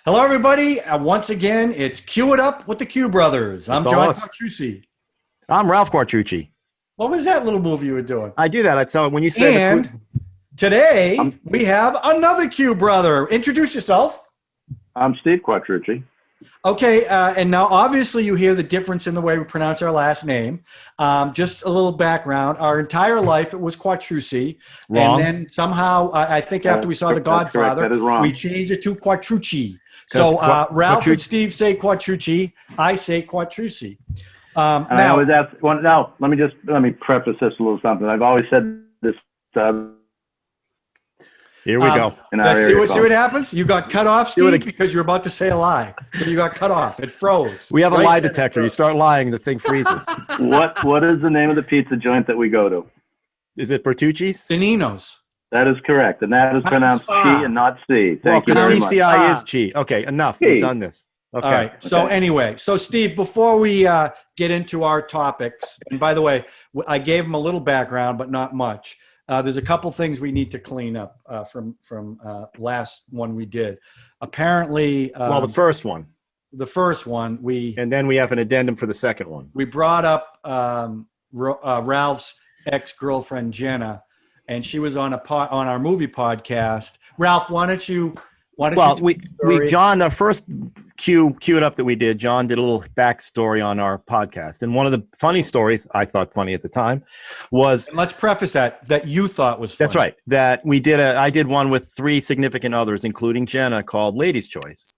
Hello, everybody. Once again, it's Cue It Up with the Q Brothers. I'm John Quattrucci. I'm Ralph Quattrucci. What was that little movie you were doing? I do that. I tell when you say and today we have another Q brother. Introduce yourself. I'm Steve Quattrucci. Okay, and now obviously you hear the difference in the way we pronounce our last name. Just a little background. Our entire life it was Quattrucci. Wrong. And then somehow, I think after we saw The Godfather, we changed it to Quattrucci. So Ralph and Steve say Quattrucci. I say Quattrucci. Now, I always ask, let me preface this a little something. I've always said this. Here we go. Let's see what happens. You got cut off, Steve, because you're about to say a lie. So you got cut off. It froze. We have a lie detector. You start lying, the thing freezes. What is the name of the pizza joint that we go to? Is it Bertucci's? Danino's. That is correct, and that is pronounced Chi and not C. Thank you very much. CCI is Chi. Okay, enough. We've done this. Okay. All right. So anyway, Steve, before we get into our topics, and by the way, I gave him a little background, but not much. There's a couple things we need to clean up from last one we did. Apparently, the first one. The first one and then we have an addendum for the second one. We brought up Ralph's ex-girlfriend Jenna, and she was on our movie podcast. Ralph, why don't you? John, the first Cue It Up that we did, John did a little backstory on our podcast. And one of the funny stories, I thought funny at the time, was... And let's preface that you thought was funny. That's right. That I did one with 3 significant others, including Jenna, called Ladies' Choice.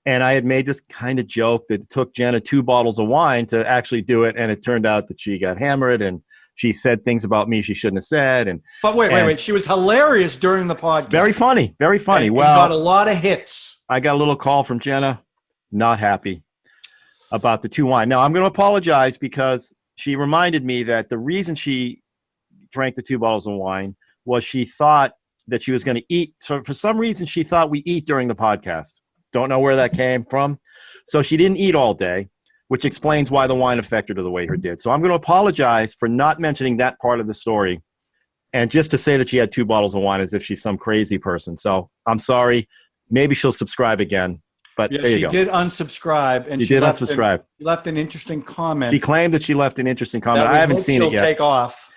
And I had made this kind of joke that it took Jenna 2 bottles of wine to actually do it. And it turned out that she got hammered and she said things about me she shouldn't have said. But wait. She was hilarious during the podcast. Very funny. Very funny. And got a lot of hits. I got a little call from Jenna, not happy about the 2 wine. Now, I'm going to apologize because she reminded me that the reason she drank the 2 bottles of wine was she thought that she was going to eat. So for some reason, she thought we eat during the podcast. Don't know where that came from. So she didn't eat all day, which explains why the wine affected her the way it did. So I'm going to apologize for not mentioning that part of the story and just to say that she had 2 bottles of wine as if she's some crazy person. So I'm sorry. Maybe she'll subscribe again. But there you go. She did unsubscribe. And she left an interesting comment. She claimed that she left an interesting comment. I haven't seen it yet. She'll take off.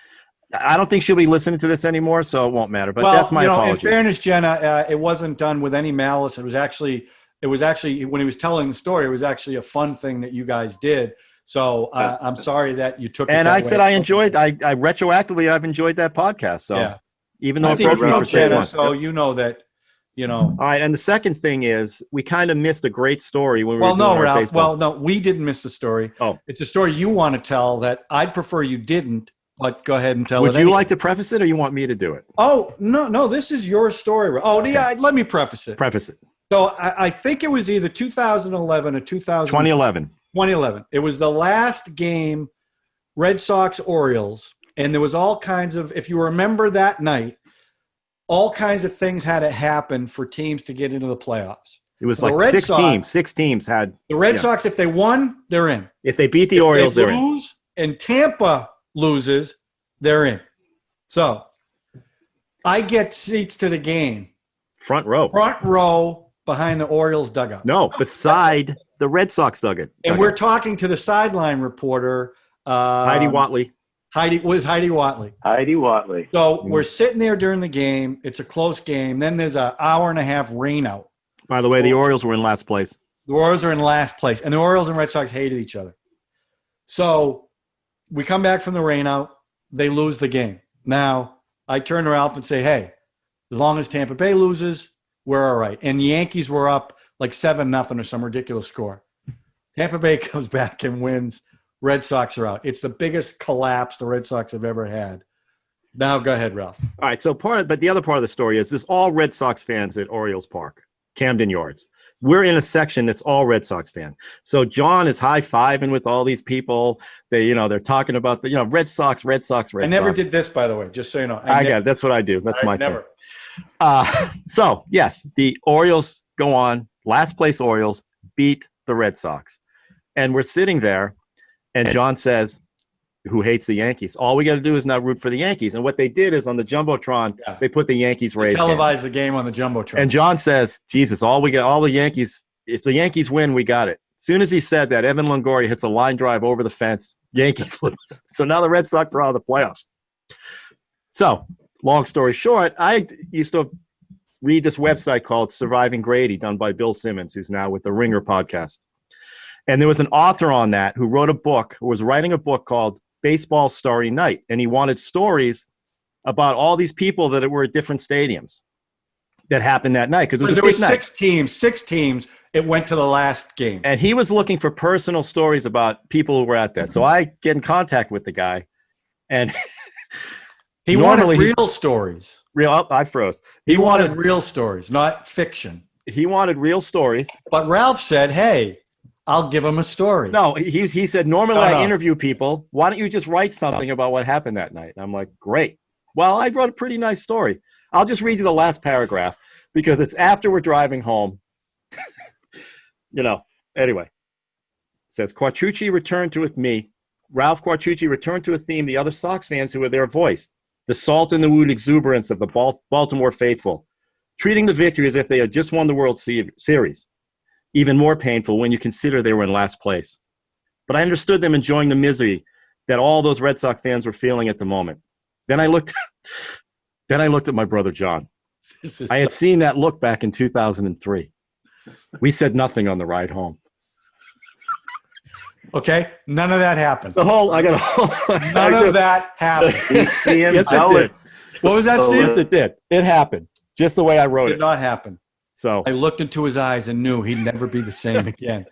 I don't think she'll be listening to this anymore, so it won't matter. But that's my apology. In fairness, Jenna, it wasn't done with any malice. It was actually when he was telling the story, it was actually a fun thing that you guys did. So I'm sorry that you took it. And I said I enjoyed. I retroactively I've enjoyed that podcast. So even though it broke me for 6 months, so you know that. All right, and the second thing is we kind of missed a great story when we were doing our Ralph. baseball. Well, no, we didn't miss the story. Oh, it's a story you want to tell that I'd prefer you didn't. But go ahead and tell it. Would you like to preface it, or you want me to do it? Oh no, this is your story. Oh okay. Yeah, let me preface it. Preface it. So I think it was either 2011 or 2011. 2011. It was the last game, Red Sox Orioles, and there was all kinds of. If you remember that night, all kinds of things had to happen for teams to get into the playoffs. It was like 6 teams. 6 teams had the Red Sox. If they won, they're in. If they beat the Orioles, they're in. And Tampa loses, they're in. So I get seats to the game. Front row Behind the Orioles dugout. No, beside the Red Sox dugout. And we're talking to the sideline reporter. Heidi Watley. Heidi Watley. So we're sitting there during the game. It's a close game. Then there's an hour and a half rain out. By the way, the Orioles were in last place. The Orioles are in last place. And the Orioles and Red Sox hated each other. So we come back from the rain out. They lose the game. Now, I turn to Ralph and say, hey, as long as Tampa Bay loses, we're all right. And the Yankees were up like 7-0 or some ridiculous score. Tampa Bay comes back and wins. Red Sox are out. It's the biggest collapse the Red Sox have ever had. Now go ahead, Ralph. All right. So but the other part of the story is this: all Red Sox fans at Orioles Park, Camden Yards. We're in a section that's all Red Sox fan. So John is high-fiving with all these people. They're talking about the Red Sox. I never did this, by the way, just so you know. I got it. That's what I do. That's my thing. So yes, the Orioles go on. Last place Orioles beat the Red Sox, and we're sitting there. And John says, who hates the Yankees. All we got to do is now root for the Yankees. And what they did is on the Jumbotron, they put the Yankees raised. Televised the game on the Jumbotron. And John says, Jesus, all the Yankees, if the Yankees win, we got it. As soon as he said that, Evan Longoria hits a line drive over the fence. Yankees lose. So now the Red Sox are out of the playoffs. So, long story short, I used to read this website called Surviving Grady, done by Bill Simmons, who's now with the Ringer podcast. And there was an author on that who wrote a book, who was writing a book called Baseball Starry Night. And he wanted stories about all these people that were at different stadiums that happened that night. Because there was six teams. It went to the last game. And he was looking for personal stories about people who were at that. So I get in contact with the guy. And he wanted real stories. I froze. He wanted real stories, not fiction. He wanted real stories. But Ralph said, hey, I'll give him a story. No, he said, normally I interview people. Why don't you just write something about what happened that night? And I'm like, great. Well, I wrote a pretty nice story. I'll just read you the last paragraph because it's after we're driving home. Anyway. It says, Quattrucci returned to with me. Ralph Quattrucci returned to a theme the other Sox fans who were there voiced. The salt in the wound exuberance of the Baltimore faithful, treating the victory as if they had just won the World Series. Even more painful when you consider they were in last place. But I understood them enjoying the misery that all those Red Sox fans were feeling at the moment. Then I looked at my brother John. I had seen that look back in 2003. We said nothing on the ride home. Okay, none of that happened. None of that happened. Yes, it did. What was that, Steve? Yes, it did. It happened. Just the way I wrote it. It did not happen. So I looked into his eyes and knew he'd never be the same again.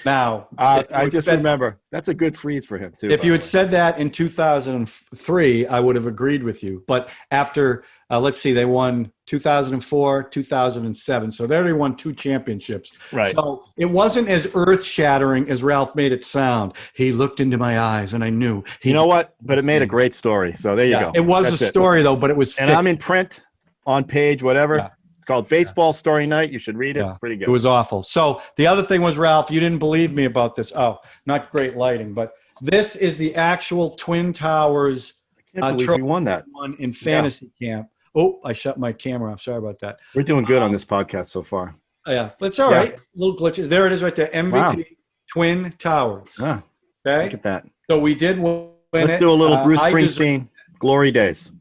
Now, I just remember that's a good freeze for him too. If you had said that in 2003, I would have agreed with you. But after, let's see, they won 2004, 2007. So they already won 2 championships. Right. So it wasn't as earth-shattering as Ralph made it sound. He looked into my eyes and I knew. You know what? But it made a great story. So there you go. It was a story, though, but it was And I'm in print, on page, whatever. Yeah. It's called Baseball Story Night. You should read it. Yeah. It's pretty good. It was awful. So the other thing was, Ralph, you didn't believe me about this. Oh, not great lighting, but this is the actual Twin Towers. I can't believe you won that. One in fantasy camp. Oh, I shut my camera off. Sorry about that. We're doing good on this podcast so far. Yeah, but it's all right. Little glitches. There it is right there. MVP Twin Towers. Ah, okay. Look at that. So we did win. Let's do a little Bruce Springsteen. Glory days.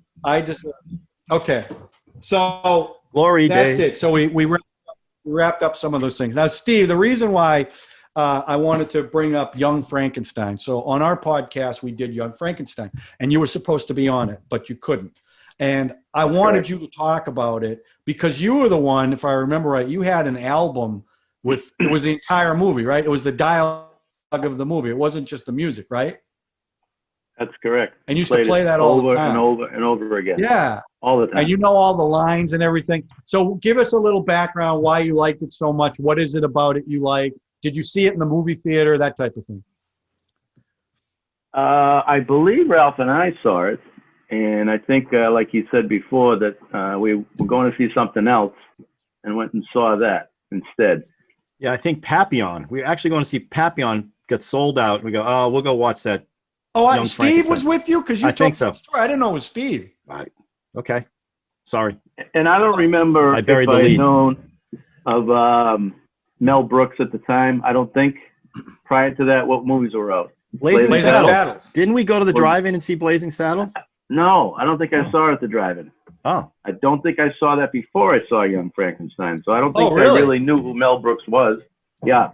Okay. So Glory that's days. it. So we wrapped up some of those things. Now, Steve, the reason why I wanted to bring up Young Frankenstein. So on our podcast, we did Young Frankenstein, and you were supposed to be on it, but you couldn't. And I wanted you to talk about it because you were the one, if I remember right, you had an album with, it was the entire movie, right? It was the dialogue of the movie. It wasn't just the music, right? That's correct. And you used to play that all the time. Over and over again. Yeah. All the time. And you know all the lines and everything. So give us a little background, why you liked it so much. What is it about it you like? Did you see it in the movie theater, that type of thing? I believe Ralph and I saw it. And I think, like you said before, that we were going to see something else and went and saw that instead. Yeah, I think Papillon. We're actually going to see Papillon get sold out. We go, oh, we'll go watch that. Oh, Steve was with you? Because I think so. I didn't know it was Steve. Right. Okay. Sorry. And I don't remember I buried if the I'd lead. known of Mel Brooks at the time. I don't think prior to that, what movies were out. Blazing Saddles. Saddles. Didn't we go to the drive-in and see Blazing Saddles? No, I don't think I saw it at the drive-in. Oh. I don't think I saw that before I saw Young Frankenstein. So I don't think really? I really knew who Mel Brooks was. Yeah.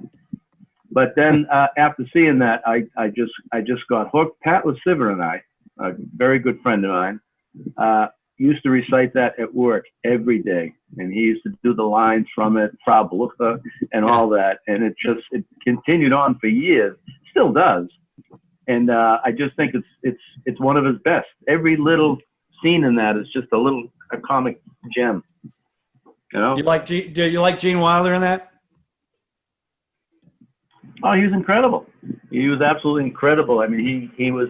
But then after seeing that, I just got hooked. Pat LaSiver and I, a very good friend of mine, used to recite that at work every day. And he used to do the lines from it, Frau Blucher, and all that. And it continued on for years. Still does. And I just think it's one of his best. Every little scene in that is just a comic gem. You know? Do you like Gene Wilder in that? Oh, he was incredible. He was absolutely incredible. I mean, he was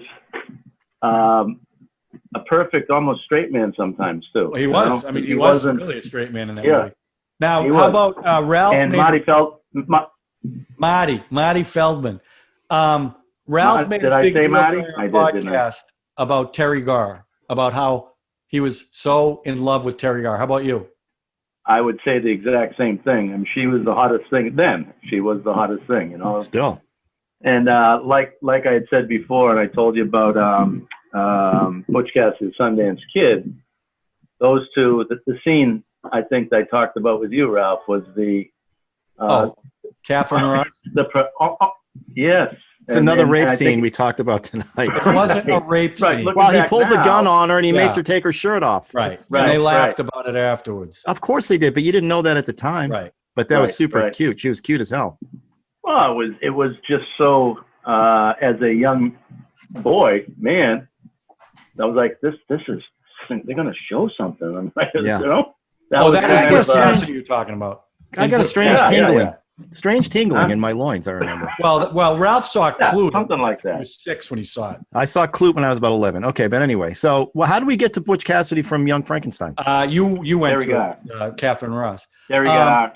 a perfect, almost straight man sometimes too. Well, he was. I mean, he wasn't really a straight man in that movie. Now, how about Ralph? And Marty Feldman. Marty Feldman. Ralph made Did a I big say deal Marty? during I our did, didn't I? podcast about Terry Garr, about how he was so in love with Terry Garr. How about you? I would say the exact same thing. I mean, she was the hottest thing then. She was the hottest thing, you know. Still. And like I had said before, and I told you about Butch Cassidy's Sundance Kid. Those two, the scene I think I talked about with you, Ralph, was the Catherine Ross. Yes. It's another rape scene we talked about tonight. It wasn't a rape Right, scene. look- Well, he back pulls a now- gun on her and he makes Yeah. her take her shirt off. Right. That's- And they Right, laughed right. about it afterwards. Of course they did, but you didn't know that at the time. Right. But that was Right, super right. cute. She was cute as hell. Well, it was just so as a young boy, man, I was like, this is they're gonna show something. I'm like, Yeah. you know. Oh, that kind is of, Butch Cassidy you're talking about. I got a strange Yeah, yeah, tingling. yeah. Strange tingling Huh? in my loins, I remember. Well, Ralph saw yeah, Clue. something like He that. was 6 when he saw it. I saw Clute when I was about 11. Okay, but anyway. So how do we get to Butch Cassidy from Young Frankenstein? You went There we to Catherine Ross. There we Um,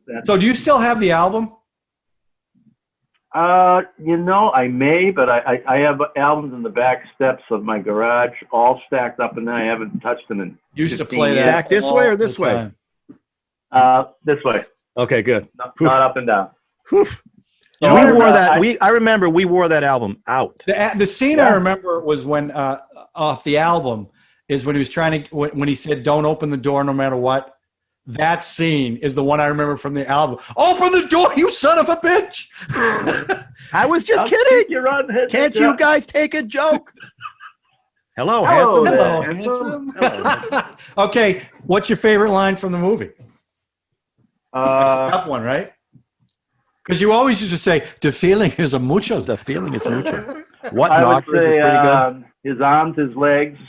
go. So do you still have the album? You know, I may, but I have albums in the back steps of my garage, all stacked up, and I haven't touched them in Used to 15 play that. Stack this way or all this the way? time. this way, Okay, good. not up and down. Whew. You know, We I wore remember- that. I remember we wore that album out. The scene Yeah. I remember was when off the album is when he was trying to when he said, "Don't open the door, no matter what." That scene is the one I remember from the album. Open the door, you son of a bitch! I was just I'll kidding. kick your own head. Can't you guys take a joke? Hello, Hello handsome. there. Hello, Handsome. handsome. Okay, what's your favorite line from the movie? That's a tough one, right? Because you always used to say, "The feeling is a mucho." The feeling is mutual. What I would knockers is say pretty good. his arms, his legs.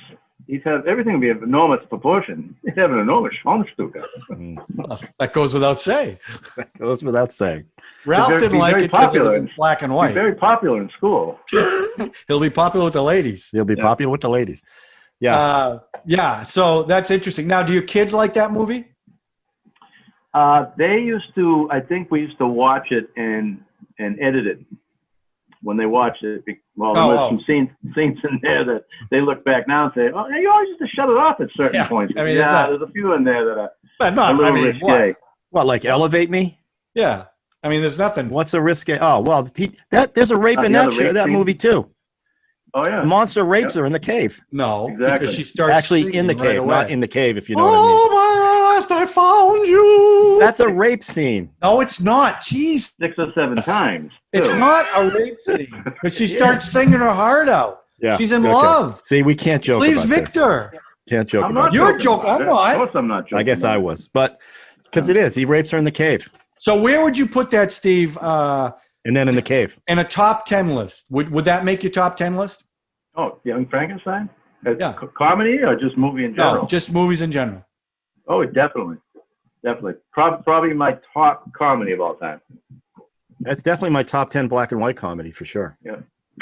He'd have everything would be of enormous proportion. He'd have an enormous Schwanstuka. That goes without saying. That goes without saying. Ralph very- didn't he's like very it because it popular. was in black and He's white. very popular in school. He'll be popular with the ladies. He'll be Yeah. popular with the ladies. Yeah. Yeah. So that's interesting. Now, do your kids like that movie? They used to. I think we used to watch it and edit it when they watched it. Well, there was some scenes in there that they look back now and say, "Oh, you always used to shut it off at certain Yeah, points." I mean, there's a few in there that are But a not. little I mean, risque. what? What, like Elevate Me? Yeah. I mean, there's nothing. What's a risque? Oh, well, there's a rape in the that other rape that scene? movie too. Oh yeah. The monster rapes her in the cave. No, Exactly. because she starts Actually, in the singing right cave, away. not in the cave, if you know what I mean. Oh, my last I found you. That's a rape scene. No, it's not. Jeez. 6 or 7 times. It's too. not a rape scene. But she starts singing her heart out. Yeah. She's in okay. love. See, we can't joke Leaves about this. Victor. Can't joke I'm about not this. You're joking joking. about I'm it. not. Of course, I'm not joking. I guess about I it. was. But because it is. He rapes her in the cave. So where would you put that, Steve, And then in the cave. in a top 10 list? Would that make your top 10 list? Oh, Young Frankenstein? Yeah. Comedy or just movie in general? No, just movies in general. Oh, definitely. Definitely. Probably my top comedy of all time. That's definitely my top 10 black and white comedy for sure. Yeah,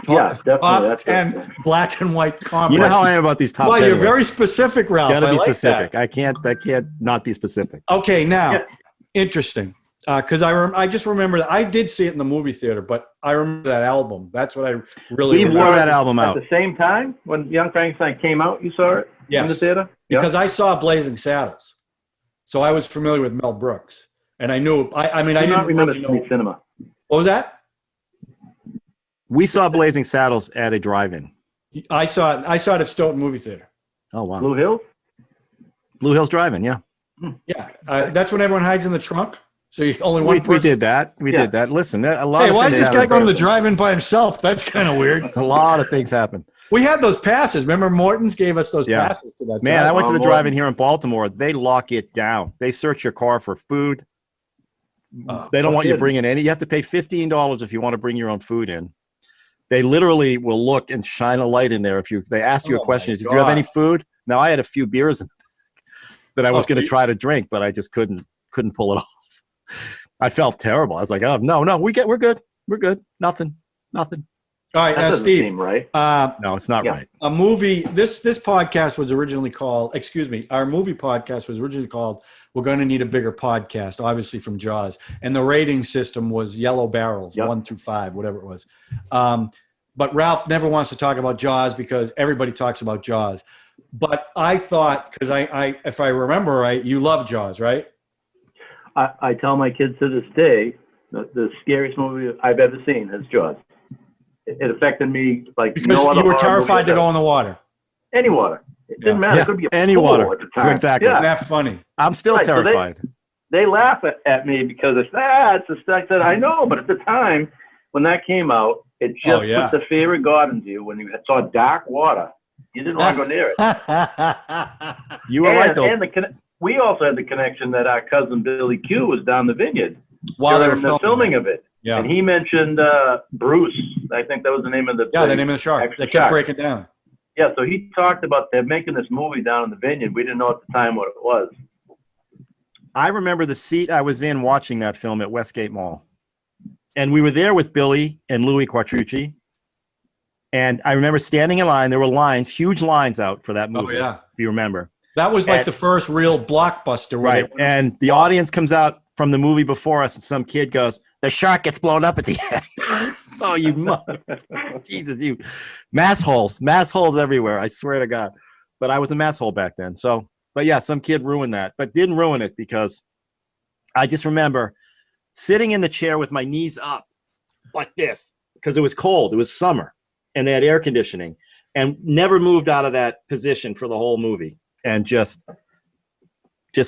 definitely. Top That's 10 black and white comedy. You know how I am about these top Well, 10 you're very lists. specific, Ralph. Gotta I be like specific. that. I can't not be specific. Okay, now, Yeah. interesting. Because I just remember that I did see it in the movie theater, but I remember that album. That's what I really We remember. wore that album At out. the same time when Young Frankenstein came out, you saw it in the Yes. theater? Because I saw Blazing Saddles. So I was familiar with Mel Brooks. And I knew, I mean, I I do not didn't remember really know. street cinema. What was that? We saw Blazing Saddles at a drive-in. I saw it at Stoughton Movie Theater. Oh, wow. Blue Hills? Blue Hills Drive-In, yeah. Yeah. That's when everyone hides in the trunk. So you only one We person. did that. We Yeah. did that. Listen, a lot Hey, of why is things this guy happen. going to the drive-in by himself? That's kind of weird. A lot of things happen. We had those passes. Remember, Morton's gave us those Yeah. passes to that. Man, I drive-in. went to the Morton. drive-in here in Baltimore. They lock it down. They search your car for food. They don't no want you kidding. bringing any. You have to pay $15 if you want to bring your own food in. They literally will look and shine a light in there if they ask you Oh a question. my Is, do you have any God. food? Now I had a few beers that I was Oh, going to you- try to drink, but I just couldn't pull it off. I felt terrible. I was like, oh no, we're good. We're good. Nothing. All right, That now, doesn't Steve. seem right. No, it's not Yeah. right. A movie. This podcast was originally called. Excuse me. Our movie podcast was originally called "We're Going to Need a Bigger Podcast," obviously from Jaws, and the rating system was Yellow Barrels, Yep. 1 through 5, whatever it was. but Ralph never wants to talk about Jaws because everybody talks about Jaws. But I thought, because I if I remember right, you love Jaws, right? I tell my kids to this day, the scariest movie I've ever seen is Jaws. It affected me like Because no other you were horror terrified movie to go in the water. any water. It didn't matter. Yeah, It could be a any pool water. at the time. Exactly. Yeah. Isn't that funny? I'm still Right, so terrified. They laugh at me because it's it's a stuff that I know, but at the time when that came out, it just put the fear of God into you. When you saw dark water, you didn't want to go near it. You were right, though. And we also had the connection that our cousin Billy Q was down the vineyard While they were during the filming of it. Yeah. And he mentioned Bruce. I think that was the name of the the name of the shark. They kept breaking down. Yeah, so he talked about they're making this movie down in the vineyard. We didn't know at the time what it was. I remember the seat I was in watching that film at Westgate Mall. And we were there with Billy and Louis Quattrucci. And I remember standing in line. There were lines, huge lines out for that movie, if you remember. That was like the first real blockbuster. Right. And the audience comes out from the movie before us, and some kid goes, the shark gets blown up at the end. Oh, you mother. Jesus, you. Mass holes everywhere. I swear to God. But I was a mass hole back then. So, but yeah, some kid ruined that, but didn't ruin it because I just remember sitting in the chair with my knees up like this because it was cold. It was summer and they had air conditioning and never moved out of that position for the whole movie and just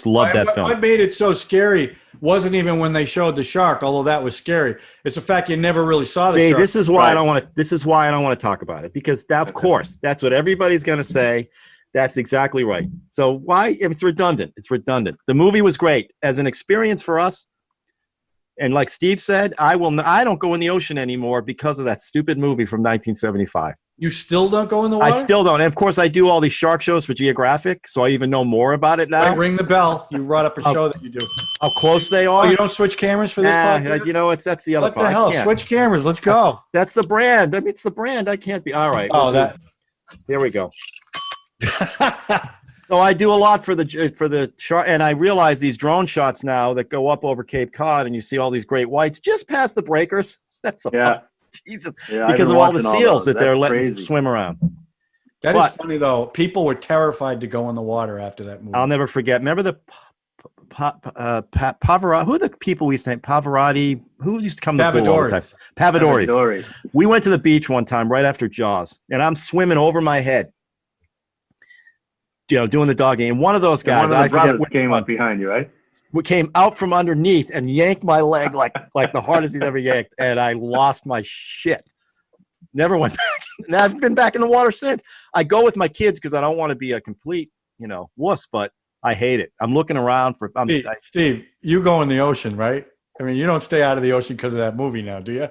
loved that film. What made it so scary wasn't even when they showed the shark, although that was scary. It's the fact you never really saw the shark. This is why I don't want to. This is why I don't want to talk about it because of course that's what everybody's going to say. That's exactly right. So why? It's redundant. It's redundant. The movie was great as an experience for us. And like Steve said, I don't go in the ocean anymore because of that stupid movie from 1975. You still don't go in the water? I still don't. And of course, I do all these shark shows for Geographic, so I even know more about it now. Wait, ring the bell. You brought up a show that you do. How close they are. Oh, you don't switch cameras for this podcast? You know, that's the other part. What the hell? Switch cameras. Let's go. That's the brand. I mean, it's the brand. I can't be. All right. There we go. So I do a lot for the shark, and I realize these drone shots now that go up over Cape Cod, and you see all these great whites just past the breakers. That's so Jesus, because of all the seals that they're letting swim around. That is funny though. People were terrified to go in the water after that movie. I'll never forget. Remember the Pavarotti? Who are the people we used to name? Pavarotti? Who used to come to the pool all the time? Pavadoris. We went to the beach one time right after Jaws, and I'm swimming over my head. Doing the dog game. One of those guys, one of the brothers came up behind you, right? We came out from underneath and yanked my leg like the hardest he's ever yanked, and I lost my shit. Never went back. And I've been back in the water since. I go with my kids because I don't want to be a complete, wuss, but I hate it. I'm looking around for. Steve, you go in the ocean, right? I mean, you don't stay out of the ocean because of that movie now, do you?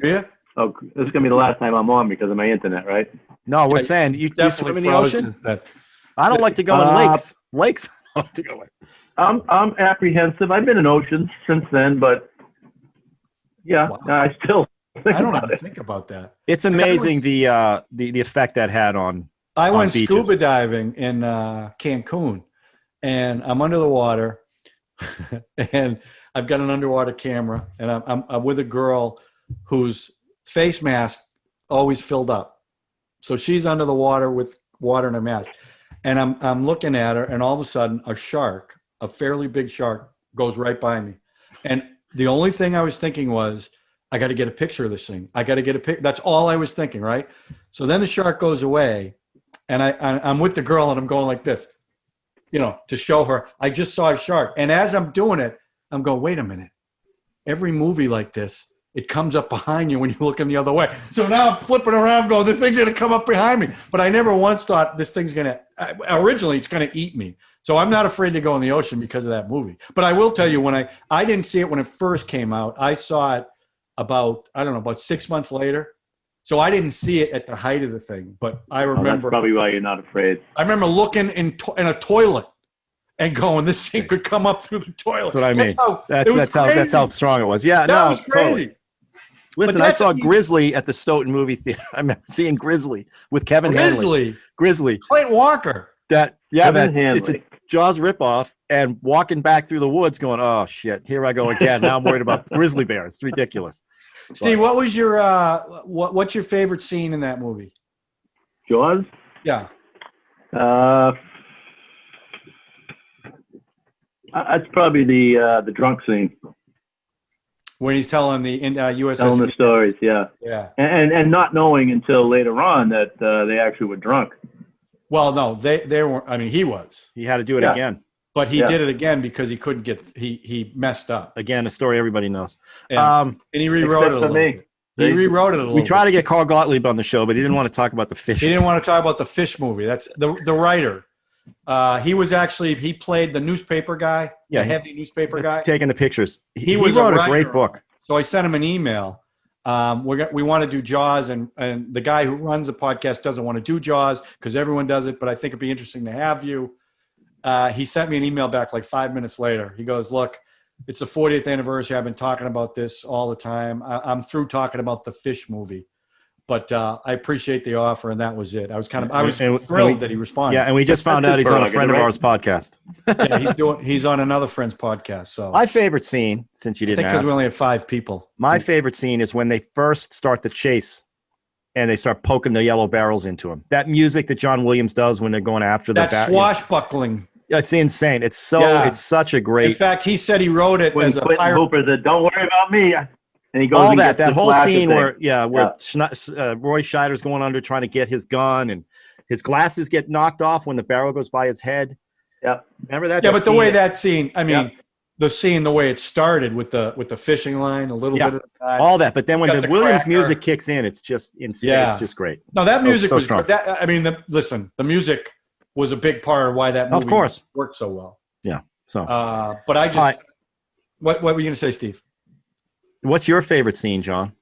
Do you? Oh, this is gonna be the last time I'm on because of my internet, right? No, we're saying you swim in the ocean. Instead. I don't like to go in lakes. Lakes. I don't like to go in. I'm apprehensive. I've been in oceans since then, but I still think think about that. It's amazing the effect that had on. I went beaches. Scuba diving in Cancun, and I'm under the water, and I've got an underwater camera, and I'm with a girl whose face mask always filled up. So she's under the water with water in her mask. And I'm looking at her, and all of a sudden a shark, a fairly big shark, goes right by me. And the only thing I was thinking was, I got to get a picture of this thing. I got to get a picture. That's all I was thinking, right? So then the shark goes away, and I'm with the girl, and I'm going like this, to show her I just saw a shark. And as I'm doing it, I'm going, wait a minute. Every movie like this, it comes up behind you when you're looking the other way. So now I'm flipping around going, the thing's going to come up behind me. But I never once thought this thing's going to, originally it's going to eat me. So I'm not afraid to go in the ocean because of that movie. But I will tell you, I didn't see it when it first came out. I saw it about 6 months later. So I didn't see it at the height of the thing. But I remember. That's probably why you're not afraid. I remember looking in a toilet and going, this thing could come up through the toilet. That's what I mean. That's how strong it was. Yeah, that was crazy. Totally. Listen, I saw Grizzly at the Stoughton movie theater. I remember seeing Grizzly with Kevin Hanley. Grizzly. Clint Walker. It's a Jaws ripoff, and walking back through the woods going, oh, shit, here I go again. Now I'm worried about grizzly bears. It's ridiculous. Steve, what was your what's your favorite scene in that movie? Jaws. Yeah. That's probably the drunk scene. When he's telling the USS. Telling the stories, yeah. Yeah. And not knowing until later on that they actually were drunk. Well, no, they weren't. I mean, he was. He had to do it again. But he did it again because he couldn't he messed up. Again, a story everybody knows. And he rewrote it a little bit. He rewrote it a little bit. We tried to get Carl Gottlieb on the show, but he didn't want to talk about the fish. He didn't want to talk about the fish movie. That's the writer. He played the newspaper guy, the heavy newspaper guy. Taking the pictures. He was wrote a a great book. So I sent him an email. We want to do Jaws, and the guy who runs the podcast doesn't want to do Jaws because everyone does it, but I think it'd be interesting to have you. He sent me an email back like 5 minutes later. He goes, look, it's the 40th anniversary. I've been talking about this all the time. I'm through talking about the fish movie, but I appreciate the offer, and that was it. I was thrilled that he responded. Yeah, and we just found out he's on a friend of ours podcast. Yeah, he's on another friend's podcast. So my favorite scene, since you didn't ask, because we only had 5 people. My favorite scene is when they first start the chase and they start poking the yellow barrels into him. That music that John Williams does when they're going after that swashbuckling. It's insane. It's such a great. In fact, he said he wrote it as a pirate. Hooper said, "Don't worry about me." And he goes all that whole scene where Roy Scheider's going under trying to get his gun and his glasses get knocked off when the barrel goes by his head. Yeah, remember that? Yeah, but the way that scene, I mean, the way it started with the fishing line, a little bit of the time, all that. But then when the Williams music kicks in, it's just insane. Yeah. It's just great. No, that music was strong. The music was a big part of why that movie worked so well. Yeah. So, but I just, what were you going to say, Steve? What's your favorite scene, John?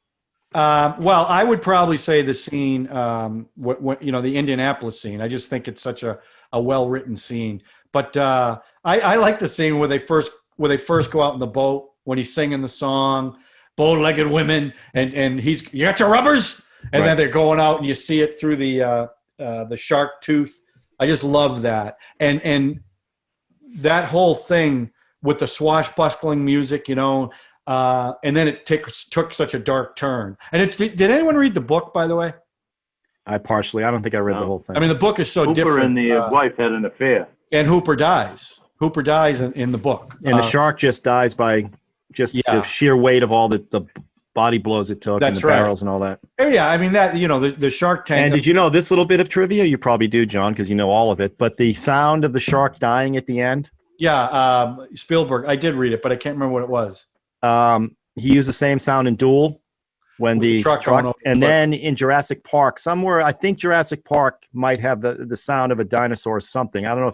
Well, I would probably say the scene, the Indianapolis scene. I just think it's such a well-written scene. But I like the scene where they first go out in the boat when he's singing the song, bow-legged women, and you got your rubbers, and then they're going out and you see it through the shark tooth. I just love that, and that whole thing with the swashbuckling music, and then it took such a dark turn. And did anyone read the book, by the way? I don't think I read the whole thing. I mean, the book is so Hooper different. Hooper and the wife had an affair. And Hooper dies. Hooper dies in the book. And the shark just dies by the sheer weight of all the body blows it took and the barrels and all that. Yeah, I mean, that, the shark tank. And did you know this little bit of trivia? You probably do, John, because you know all of it. But the sound of the shark dying at the end? Yeah, Spielberg. I did read it, but I can't remember what it was. He used the same sound in Duel when the truck and then in Jurassic Park, somewhere, I think Jurassic Park might have the sound of a dinosaur or something. I don't know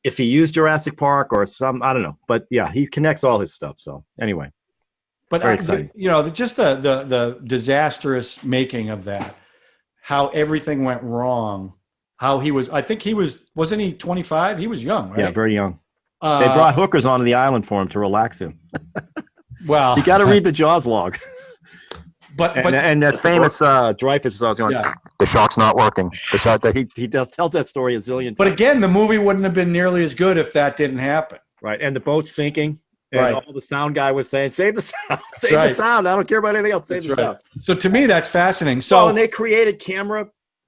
if he used Jurassic Park or I don't know. But yeah, he connects all his stuff. So anyway. But just the disastrous making of that, how everything went wrong, how he was. I think wasn't he 25? He was young, right? Yeah, very young. They brought hookers onto the island for him to relax him. Well, you got to read the Jaws log. But that's famous. Dreyfus is always going. Yeah. The shark's not working. The shark. He tells that story a zillion times. But again, the movie wouldn't have been nearly as good if that didn't happen. Right, and the boat's sinking. And all the sound guy was saying, save the sound, the sound. I don't care about anything else. Save the sound. So to me, that's fascinating. So and they created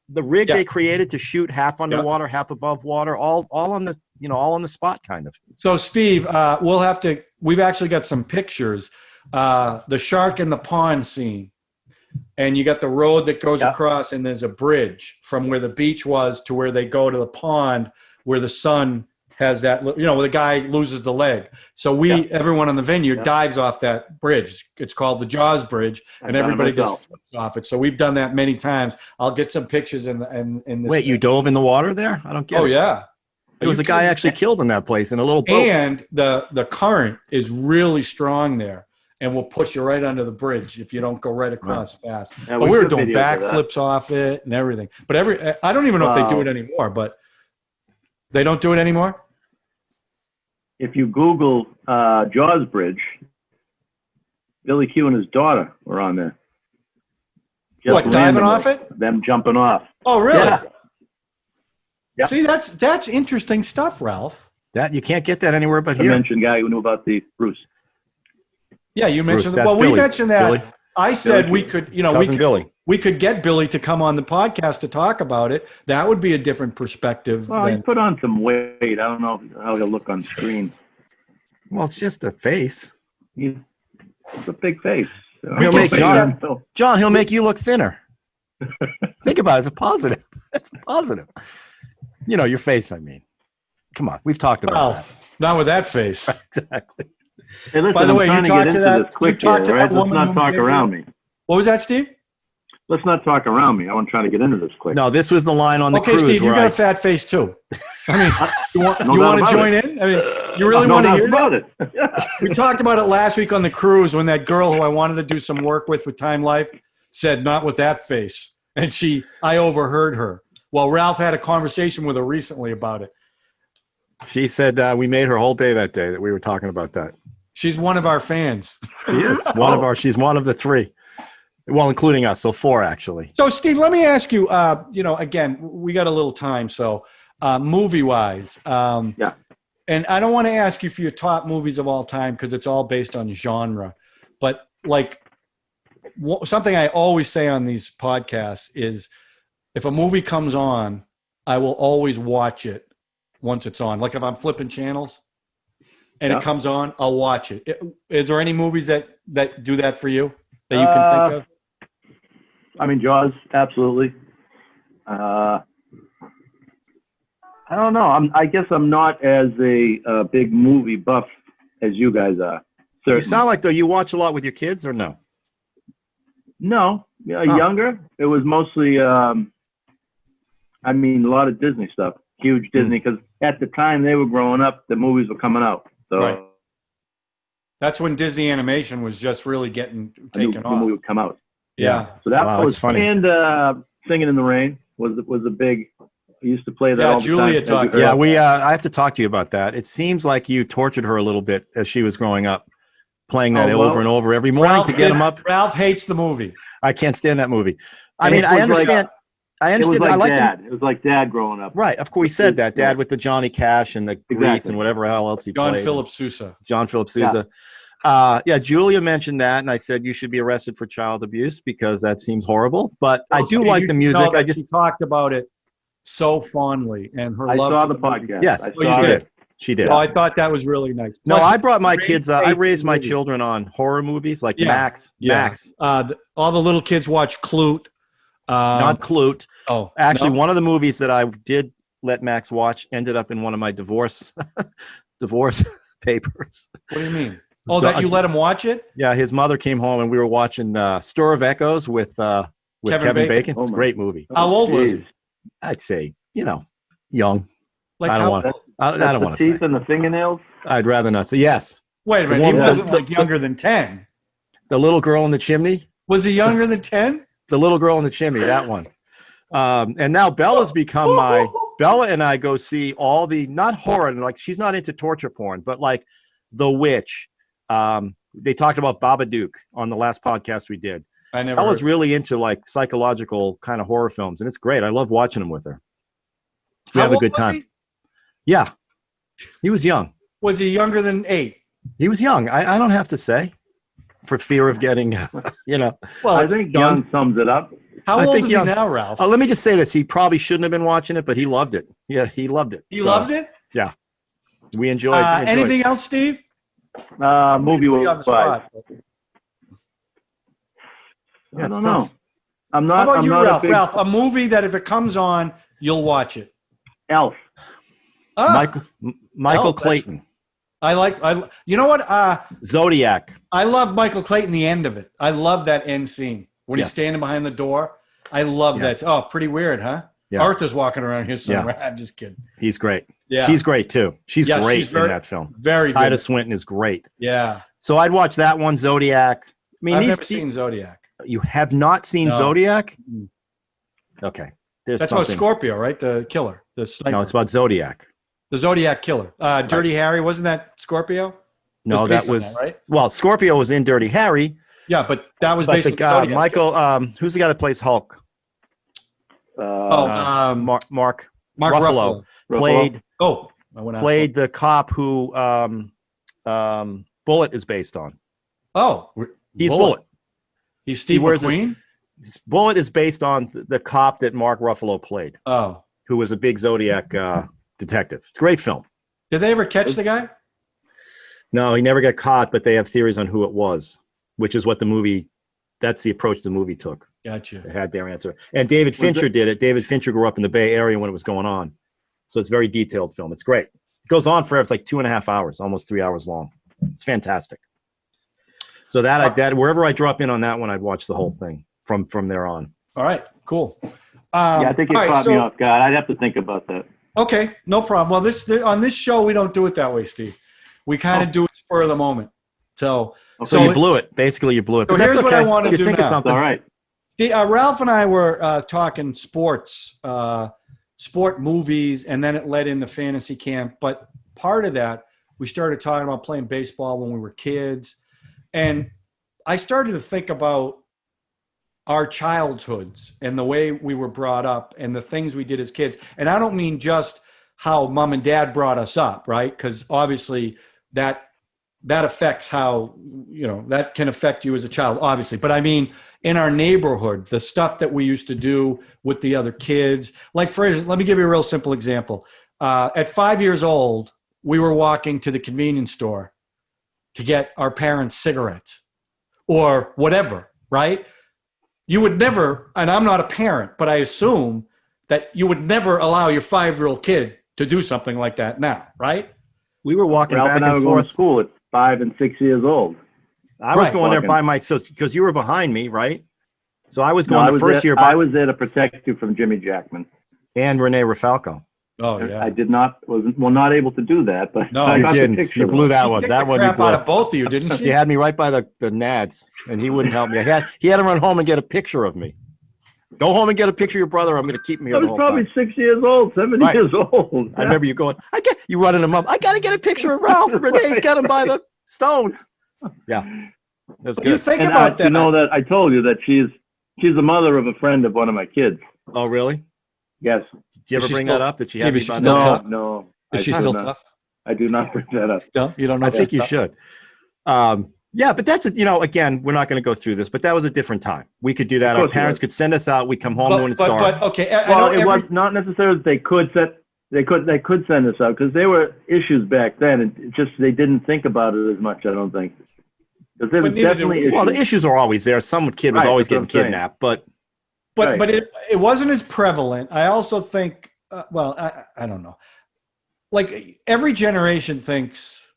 the rig they created to shoot half underwater, half above water, all on the spot kind of. So Steve, we've actually got some pictures. The shark in the pond scene, and you got the road that goes across, and there's a bridge from where the beach was to where they go to the pond where the sun has that, where the guy loses the leg. So everyone on the vineyard dives off that bridge. It's called the Jaws Bridge, and everybody just flips off it. So we've done that many times. I'll get some pictures in this. Wait, you dove in the water there? I don't get it. Oh, yeah. There was a guy actually killed in that place in a little boat. And the current is really strong there and will push you right under the bridge if you don't go right across fast. Yeah, but we were doing backflips off it and everything. But I don't even know if they do it anymore, but they don't do it anymore? If you Google Jaws Bridge, Billy Q and his daughter were on there. What, diving off it? Them jumping off. Oh, really? Yeah. Yep. See, that's interesting stuff, Ralph. That you can't get that anywhere but here. I mentioned guy who knew about the Bruce. Yeah, you Bruce, mentioned. that's Well, we Billy. mentioned that. Billy. I said Billy. we could, Cousin Billy. we could get Billy to come on the podcast to talk about it. That would be a different perspective. Well, he than, put on some weight. I don't know how he'll look on screen. Well, it's just a face. It's a big face. He'll make John- John, he'll make you look thinner. Think about it as a positive. It's a positive. Your face, I mean. Come on. We've talked about well, not with that face. that. Exactly. Hey, listen, By the I'm way, you trying to talked get to into that- this quick you talked here, to right? that Let's woman not who talk made around it- me. What was that, Steve? Let's not talk around me. I want to try to get into this quick. No, this was the line on the Okay, cruise Steve, you where got a fat face too. I mean, you want to doubt join about in? I mean, you really no want to doubt hear that? about it. We talked about it last week on the cruise when that girl who I wanted to do some work with Time Life said, "Not with that face," and I overheard her. Well, Ralph had a conversation with her recently about it. she said we made her whole day that day that we were talking about that. She's one of our fans. She is she's one of the three. Well, including us. So 4 actually. So, Steve, let me ask you, again, we got a little time. So, movie-wise, Yeah. and I don't want to ask you for your top movies of all time because it's all based on genre. But, something I always say on these podcasts is if a movie comes on, I will always watch it once it's on. Like if I'm flipping channels and it comes on, I'll watch it. Is there any movies that do that for you that you can think of? I mean, Jaws, absolutely. I don't know. I guess I'm not as a big movie buff as you guys are. You Certainly. sound like though you watch a lot with your kids or no? No, younger. It was mostly, a lot of Disney stuff. Huge Disney, because at the time they were growing up, the movies were coming out. So Right. That's when Disney animation was just really getting a new taken movie off. would come out. Yeah. So that Wow, was that's funny. And Singing in the Rain was a big. I used to play that. Yeah, all the Julia time. talked Yeah, about I have to talk to you about that. It seems like you tortured her a little bit as she was growing up, playing that Oh, well, over and over every morning to get him up. Ralph hates the movie. I can't stand that movie. I And mean, it I was understand. I It was understand. like I like Dad. It was like Dad growing up. right. Of course, he said that. Dad Right. with the Johnny Cash and the Grease Exactly. and whatever else he John played. Philip Sousa. John Philip Sousa. Julia mentioned that, and I said you should be arrested for child abuse because that seems horrible. But I do Steve, like you the should music. know I that just she talked about it so fondly and her I love. saw for the movie. podcast. yes, I Oh, you saw she it. did. She did. So I thought that was really nice. No, Plus, I brought my great kids. I faith in raised my movies. children on horror movies like Yeah. Max. Yeah. Max, All the little kids watch Clute. not Clute. Oh, Actually, no? one of the movies that I did let Max watch ended up in one of my divorce papers. What do you mean? Oh, that you let him watch it? Yeah, his mother came home and we were watching Store of Echoes with Kevin Bacon. Oh It's a my- great movie. How old was he? Jeez. I'd say, young. Like I don't how? want. I don't That's want the to teeth say. and the fingernails. I'd rather not say. Yes, Wait a The minute. He one- wasn't the- like younger than 10. the little girl in the chimney. Was he younger than 10? The little girl in the chimney. That one. And now Bella's become my. Bella and I go see all the not horror, like she's not into torture porn, but like The Witch. They talked about Babadook on the last podcast we did. I never. Bella's heard. really into like psychological kind of horror films, and it's great. I love watching them with her. We How have a old good was time. he? Yeah, he was young. Was he younger than 8? He was young. I don't have to say, for fear of getting, Well, I think young. Young sums it up. how I old think is young. he now, Ralph? Let me just say this: he probably shouldn't have been watching it, but he loved it. Yeah, he loved it. He loved it? We enjoyed. Anything else, Steve? Movie Put you on the was spot. Yeah, I it's don't tough. know. I'm not. How about I'm you, not Ralph? a big Ralph, a movie that if it comes on, you'll watch it. Elf. Ah, Michael that's- Clayton, you know what? Zodiac. I love Michael Clayton, the end of it. I love that end scene when he's Yes. standing behind the door. I love Yes. that. Oh, pretty weird, huh? Yeah. Arthur's walking around here somewhere. I'm just kidding. He's great. Yeah. She's great too. She's Yeah, great she's very- in that film. Very good. Ida Swinton is great. Yeah. So I'd watch that one, Zodiac. I mean, I've these never seen Zodiac. you have not seen No. Zodiac? Mm. Okay, there's That's about something. Scorpio, right? The killer. The sniper. No, it's about Zodiac. The Zodiac killer. Dirty Harry, wasn't that Scorpio? No, based that on was right? well. Scorpio was in Dirty Harry, Yeah, but that was but based the on guy Zodiac. Michael, who's the guy that plays Hulk? Mark Mark Ruffalo played Oh, I went out. played the cop who Bullet is based on. Oh, He's Bullet. He's Steve McQueen? Bullet is based on the cop that Mark Ruffalo played. Oh. Who was a big Zodiac detective. It's a great film. Did they ever catch the guy? No, he never got caught, but they have theories on who it was, which is what that's the approach the movie took. Gotcha. They had their answer. And David Fincher did it. David Fincher grew up in the Bay Area when it was going on. So it's a very detailed film. It's great. It goes on forever. It's like 2.5 hours, almost 3 hours long. It's fantastic. So that wherever I drop in on that one, I'd watch the whole thing from there on. All right, cool. I think it caught me off guard. I'd have to think about that. Okay, no problem. Well, on this show, we don't do it that way, Steve. We kind of do it spur of the moment. So you blew it. Basically, you blew it. So but here's that's okay. what I want to do think now. Of something. All right. Steve, Ralph and I were talking sports, sport movies, and then it led into fantasy camp. But part of that, we started talking about playing baseball when we were kids. And I started to think about our childhoods and the way we were brought up and the things we did as kids. And I don't mean just how mom and dad brought us up, right? Because obviously that affects how, that can affect you as a child, obviously. But I mean, in our neighborhood, the stuff that we used to do with the other kids. Like, for instance, let me give you a real simple example. At 5 years old, we were walking to the convenience store to get our parents cigarettes or whatever, right? You would never, and I'm not a parent, but I assume that you would never allow your 5-year-old kid to do something like that now, right? We were walking Ralph back and I were and going forth. to school at 5 and 6 years old. I was going there by myself because you were behind me, right? So I was going year. I was there to protect you from Jimmy Jackman and Rene Rafalco. Oh yeah. I did not not able to do that, but no, I you got didn't. The picture You blew that she one. kicked That the one crap you blew. out of both of you, didn't she? You had me right by the nads, and he wouldn't help me. He had to run home and get a picture of me. Go home and get a picture of your brother. I'm going to keep him here the whole time. I was probably 6 years old, 7 years old. I remember you going. You running him up. I got to get a picture of Ralph. Renee's got him by the stones. Yeah, that was good. You think about that. You know that I told you that she's the mother of a friend of one of my kids. Oh, really? Yes. Did you ever bring that up? That she had me by the tough? No. Is she still tough? I do not bring that up. No, you don't know. I think you should. Yeah, but that's again, we're not going to go through this, but that was a different time. We could do that. Our parents could send us out. We'd come home when it started. But okay, well, it was not necessarily that they could send us out because there were issues back then. And just they didn't think about it as much. I don't think. Because there was definitely issues. Well, the issues are always there. Some kid was always getting kidnapped, but it wasn't as prevalent. I also think. I don't know. Like every generation thinks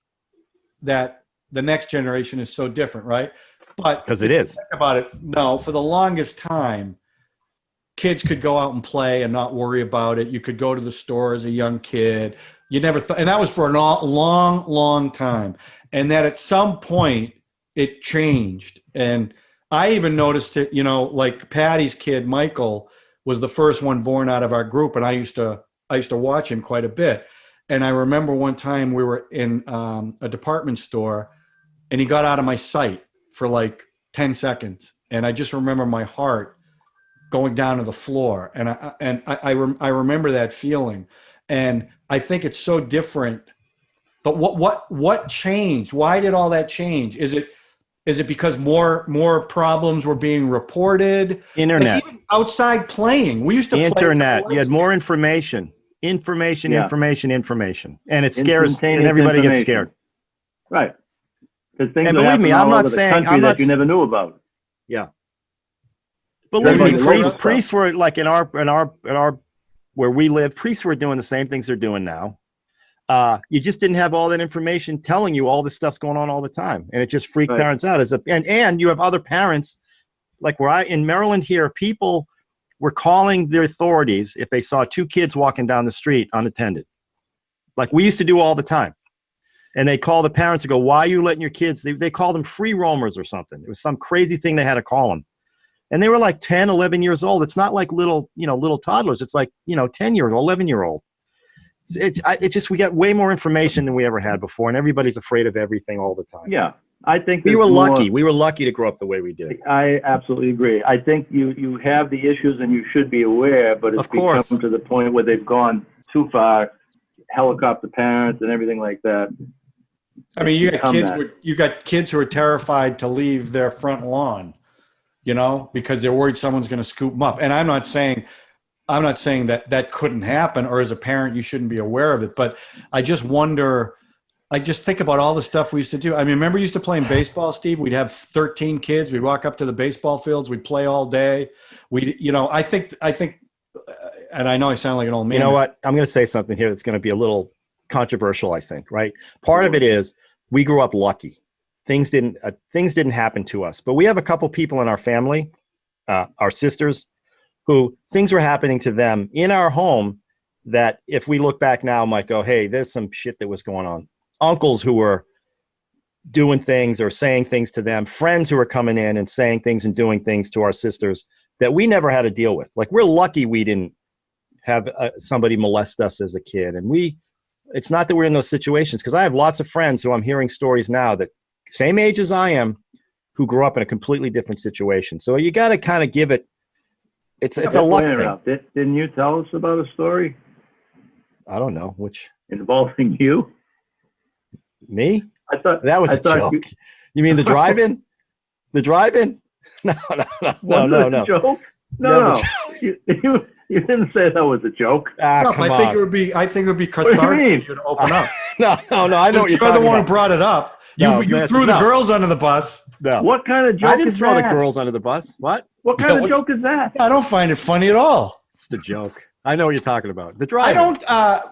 that the next generation is so different, right? But because it is. Think about it. No, for the longest time, kids could go out and play and not worry about it. You could go to the store as a young kid. You never thought, and that was for a long, long time. And that at some point it changed. And I even noticed it, like Patty's kid, Michael, was the first one born out of our group. And I used to watch him quite a bit. And I remember one time we were in a department store and he got out of my sight for like 10 seconds. And I just remember my heart going down to the floor. And I remember that feeling. And I think it's so different. But what changed? Why did all that change? Is it because more problems were being reported? Internet. Like even outside playing. We used to Internet. You had more information. Information. And it scares, and everybody gets scared. Right. Because things and believe me, I'm not saying that you never knew about. Yeah. Believe me, priests were like in our where we live, priests were doing the same things they're doing now. You just didn't have all that information telling you all this stuff's going on all the time. And it just freaked parents out and you have other parents, like where in Maryland here, people were calling the authorities if they saw 2 kids walking down the street unattended. Like we used to do all the time. And they call the parents and go, why are you letting your kids? They called them free roamers or something. It was some crazy thing they had to call them. And they were like 10, 11 years old. It's not like little toddlers. It's like, 10-year-old, 11-year-old. It's just, we got way more information than we ever had before. And everybody's afraid of everything all the time. Yeah. I think we were lucky. We were lucky to grow up the way we did. I absolutely agree. I think you have the issues and you should be aware, but it's become to the point where they've gone too far, helicopter parents and everything like that. I mean, you got become kids. that. You got kids who are terrified to leave their front lawn, because they're worried someone's going to scoop them up. And I'm not saying that couldn't happen, or as a parent you shouldn't be aware of it. But I just wonder. I just think about all the stuff we used to do. I mean, remember you used to play in baseball, Steve? We'd have 13 kids. We'd walk up to the baseball fields. We'd play all day. I think, and I know I sound like an old man. You know what? I'm going to say something here that's going to be a little controversial, I think, right? Part of it is we grew up lucky. Things didn't happen to us, but we have a couple people in our family, our sisters, who things were happening to them in our home that if we look back now might go, hey, there's some shit that was going on. Uncles who were doing things or saying things to them, friends who were coming in and saying things and doing things to our sisters that we never had to deal with. Like, we're lucky we didn't have somebody molest us as a kid. And it's not that we're in those situations, because I have lots of friends who I'm hearing stories now that same age as I am, who grew up in a completely different situation. So you got to kind of give it, it's a luck thing. Didn't you tell us about a story? I don't know which. Involving you? Me? I thought that was a joke. You mean the drive-in? The drive-in? No. A joke? No. You didn't say that was a joke. Come on. I think it would be cathartic to open up. No. I know what you're talking about. You're the one who brought it up. You threw the girls under the bus. No. What kind of joke? I didn't throw the girls under the bus. What kind of joke is that? I don't find it funny at all. It's the joke. I know what you're talking about. The drive-in.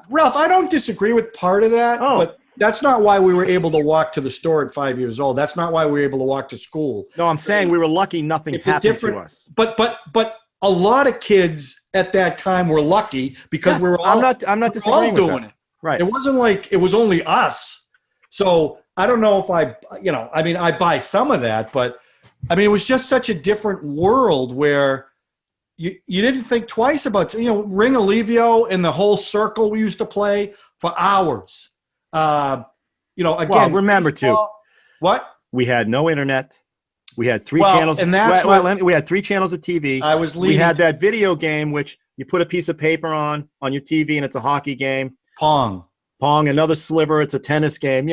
Ralph, I don't disagree with part of that, but that's not why we were able to walk to the store at 5 years old. That's not why we were able to walk to school. No, I'm saying we were lucky nothing happened to us. But a lot of kids at that time were lucky because we were all I'm not disagreeing with doing that. it. Right. It wasn't like it was only us. So I don't know if I buy some of that, but I mean, it was just such a different world where you didn't think twice about, Ring Olivio and the whole circle we used to play for hours. Again, well, remember too, what? We had no internet. We had three channels. And that's we had 3 channels of TV. We had that video game, which you put a piece of paper on your TV and it's a hockey game. Pong, another sliver. It's a tennis game.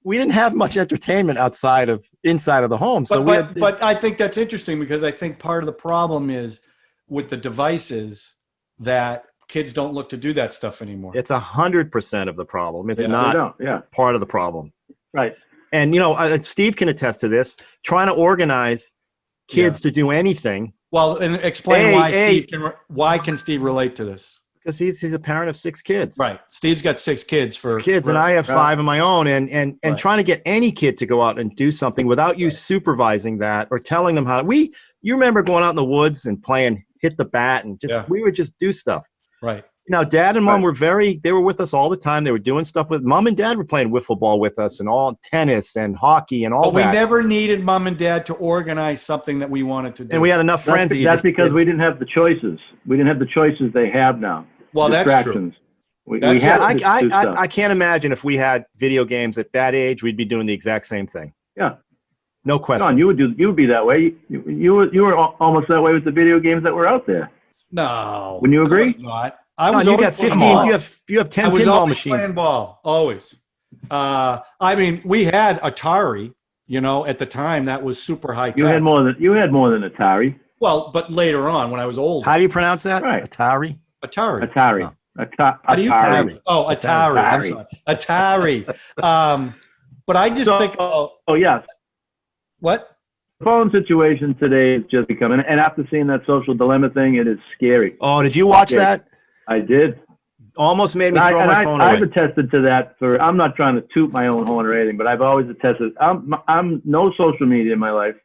We didn't have much entertainment inside of the home. But I think that's interesting because I think part of the problem is with the devices that kids don't look to do that stuff anymore. It's 100% of the problem. It's not part of the problem. Right. And, Steve can attest to this, trying to organize kids to do anything. Well, and explain why can Steve relate to this? Because he's a parent of 6 kids. Right. Steve's got 6 kids and I have 5 of my own. And trying to get any kid to go out and do something without you supervising that or telling them how. You remember going out in the woods and playing hit the bat and we would just do stuff. Right. Now, Dad and Mom they were with us all the time. They were doing stuff with Mom and Dad were playing wiffle ball with us and all tennis and hockey and all that. But we never needed Mom and Dad to organize something that we wanted to do. And we had enough friends. That's because we didn't have the choices. We didn't have the choices they have now. Well, that's true. I can't imagine if we had video games at that age, we'd be doing the exact same thing. Yeah. No question. John, you would be that way. You were almost that way with the video games that were out there. No. Wouldn't you agree? You got 15. You have 10 pinball machines. Playing ball, always. I mean, we had Atari. At the time that was super high tech. You had more than Atari. Well, but later on when I was old. How do you pronounce that? Right. Atari. Atari. How do you pronounce it? Oh, Atari. I'm sorry. Atari. But I just think. Oh, yes. What? The phone situation today is just becoming, and after seeing that Social Dilemma thing, it is scary. Oh, did you watch that? I did. Almost made me throw my phone away. I've attested to that I'm not trying to toot my own horn or anything, but I've always attested. I'm no social media in my life.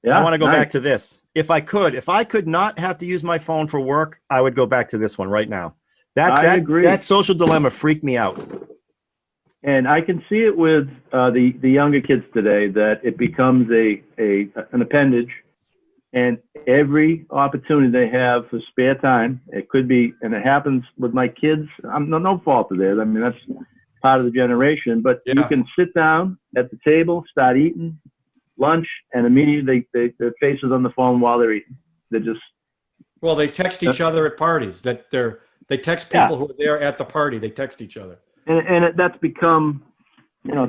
Yeah. I want to go back to this. If I could not have to use my phone for work, I would go back to this one right now. I agree. That Social Dilemma freaked me out. And I can see it with the younger kids today that it becomes an appendage, and every opportunity they have for spare time, it could be, and it happens with my kids. I'm no fault of theirs. I mean, that's part of the generation. But you can sit down at the table, start eating lunch, and immediately their face is on the phone while they're eating. They're just they text each other at parties. They text people who are there at the party. They text each other. And that's become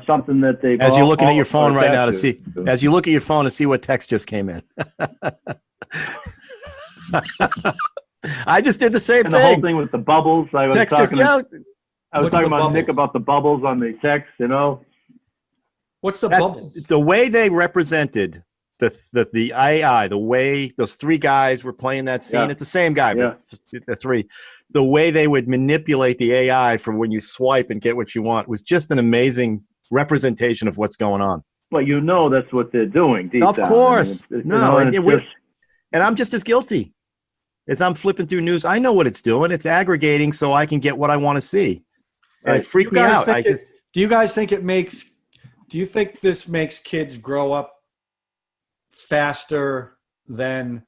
something that they. As you're looking at your phone right now as you look at your phone to see what text just came in. I just did the same and thing. The whole thing with the bubbles. I was talking about bubbles? Nick about the bubbles on the text. What's the bubbles? The way they represented the AI, the way those three guys were playing that scene. It's the same guy, but the three. The way they would manipulate the AI for when you swipe and get what you want was just an amazing representation of what's going on. Well, that's what they're doing. Deep of down. course. And I'm just as guilty. As I'm flipping through news, I know what it's doing. It's aggregating so I can get what I want to see. And it freaked me out. Do you guys think do you think this makes kids grow up faster than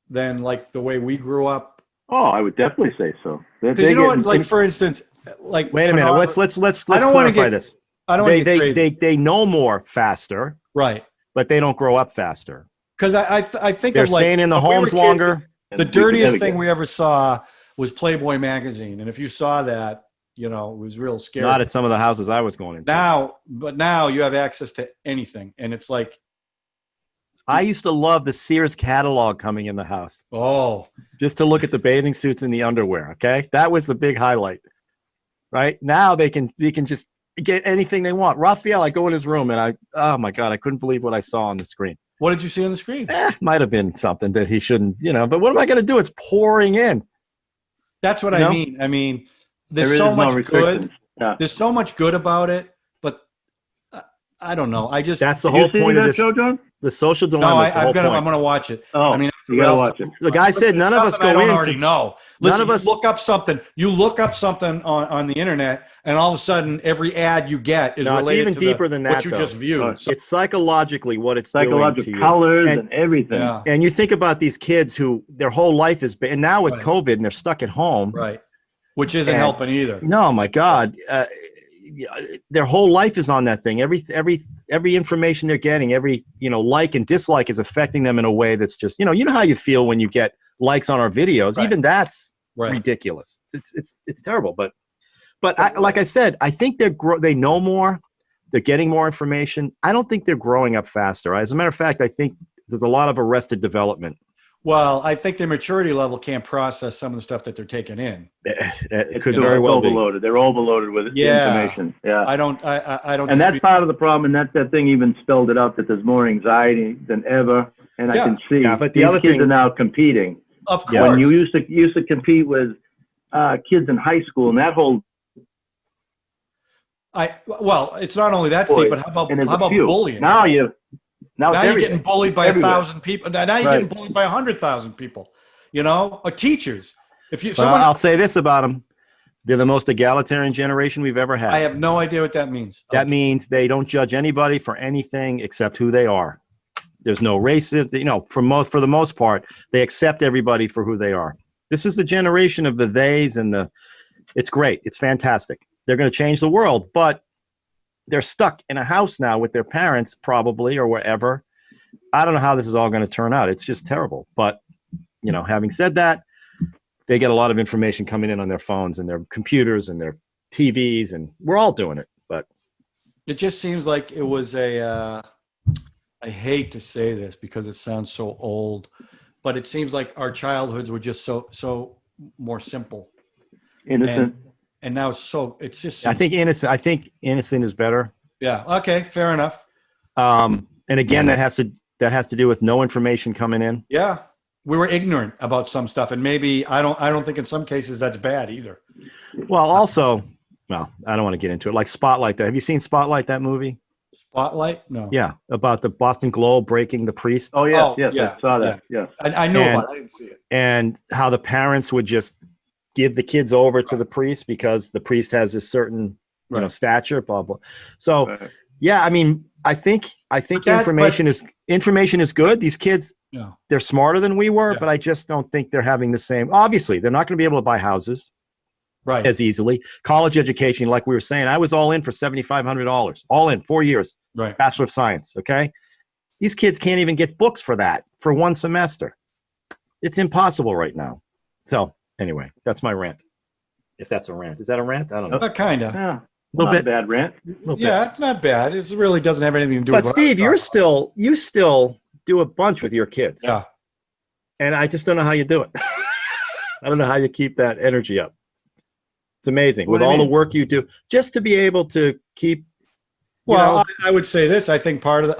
like the way we grew up? Oh, I would definitely say so. Because you know what, like for instance, like wait a minute, let's clarify this. I don't want to get crazy. They know more faster, right? But they don't grow up faster. Because I think they're staying in the homes longer. The dirtiest thing we ever saw was Playboy magazine, and if you saw that, it was real scary. Not at some of the houses I was going into. Now you have access to anything, and it's like. I used to love the Sears catalog coming in the house. Oh. Just to look at the bathing suits and the underwear, okay? That was the big highlight. Right? Now they can just get anything they want. Raphael, I go in his room and oh my God, I couldn't believe what I saw on the screen. What did you see on the screen? Might have been something that he shouldn't, but what am I going to do? It's pouring in. That's what I mean. I mean, there's so much good. Yeah. There's so much good about it, but I don't know. That's the whole point of this show, John? The social dilemma. No, I'm gonna watch it. Oh, I mean, you gotta watch it. The guy said none of us go into. No, listen, none of us look up something. You look up something on the internet, and all of a sudden, every ad you get is related it's even to deeper than that. What you just viewed. It's psychologically what it's doing to you. Colors and everything. Yeah. And you think about these kids who their whole life is, and now with COVID, and they're stuck at home, right? Which isn't helping either. No, my God. Their whole life is on that thing. Every information they're getting, every like and dislike is affecting them in a way that's just you know how you feel when you get likes on our videos. Right. Even that's ridiculous. It's terrible. But like I said, I think they know more. They're getting more information. I don't think they're growing up faster. As a matter of fact, I think there's a lot of arrested development. Well, I think their maturity level can't process some of the stuff that they're taking in. It could very well be. Overloaded. They're overloaded with information. Yeah. I don't. And that's part of the problem. And that thing even spelled it out that there's more anxiety than ever. And I can see. Yeah, but the other kids are now competing. Of course. When you used to compete with kids in high school, and that whole. Well, it's not only that, Steve, but how about bullying? Now you're getting bullied by 1,000 people. Now you're getting bullied by 100,000 people. Or teachers. I'll say this about them: they're the most egalitarian generation we've ever had. I have no idea what that means. That means they don't judge anybody for anything except who they are. There's no racism. For the most part, they accept everybody for who they are. This is the generation of the theys and the. It's great. It's fantastic. They're going to change the world, but they're stuck in a house now with their parents, probably, or wherever. I don't know how this is all going to turn out. It's just terrible. But, having said that, they get a lot of information coming in on their phones and their computers and their TVs, and we're all doing it. But it just seems like it was I hate to say this because it sounds so old, but it seems like our childhoods were just so more simple. Innocent. And now it's just. I think innocent is better. Yeah. Okay. Fair enough. And again, that has to do with no information coming in. Yeah, we were ignorant about some stuff, and maybe I don't think in some cases that's bad either. Well, also, I don't want to get into it. Like Spotlight. Have you seen Spotlight? That movie? Spotlight? No. Yeah, about the Boston Globe breaking the priest. Oh yeah, yes, I saw that. Yeah, I know about it. I didn't see it. And how the parents would just give the kids over to the priest because the priest has a certain stature, blah blah. So yeah, I mean, I think information is good. These kids, they're smarter than we were, but I just don't think they're having the same. Obviously, they're not going to be able to buy houses as easily. College education, like we were saying, I was all in for $7,500, all in 4 years, Bachelor of Science. Okay, these kids can't even get books for that for one semester. It's impossible right now. So. Anyway, that's my rant. If that's a rant. Is that a rant? I don't know. Kind of. Yeah. little Not bit. a bad rant. Yeah, it's not bad. It really doesn't have anything to do But with what I was Steve, talking you still do a bunch with your kids. about. And I just don't know how you do it. I don't know how you keep that energy up. It's amazing What with do you all the mean? work you do, just to be able to keep. Well, I would say this. I think part of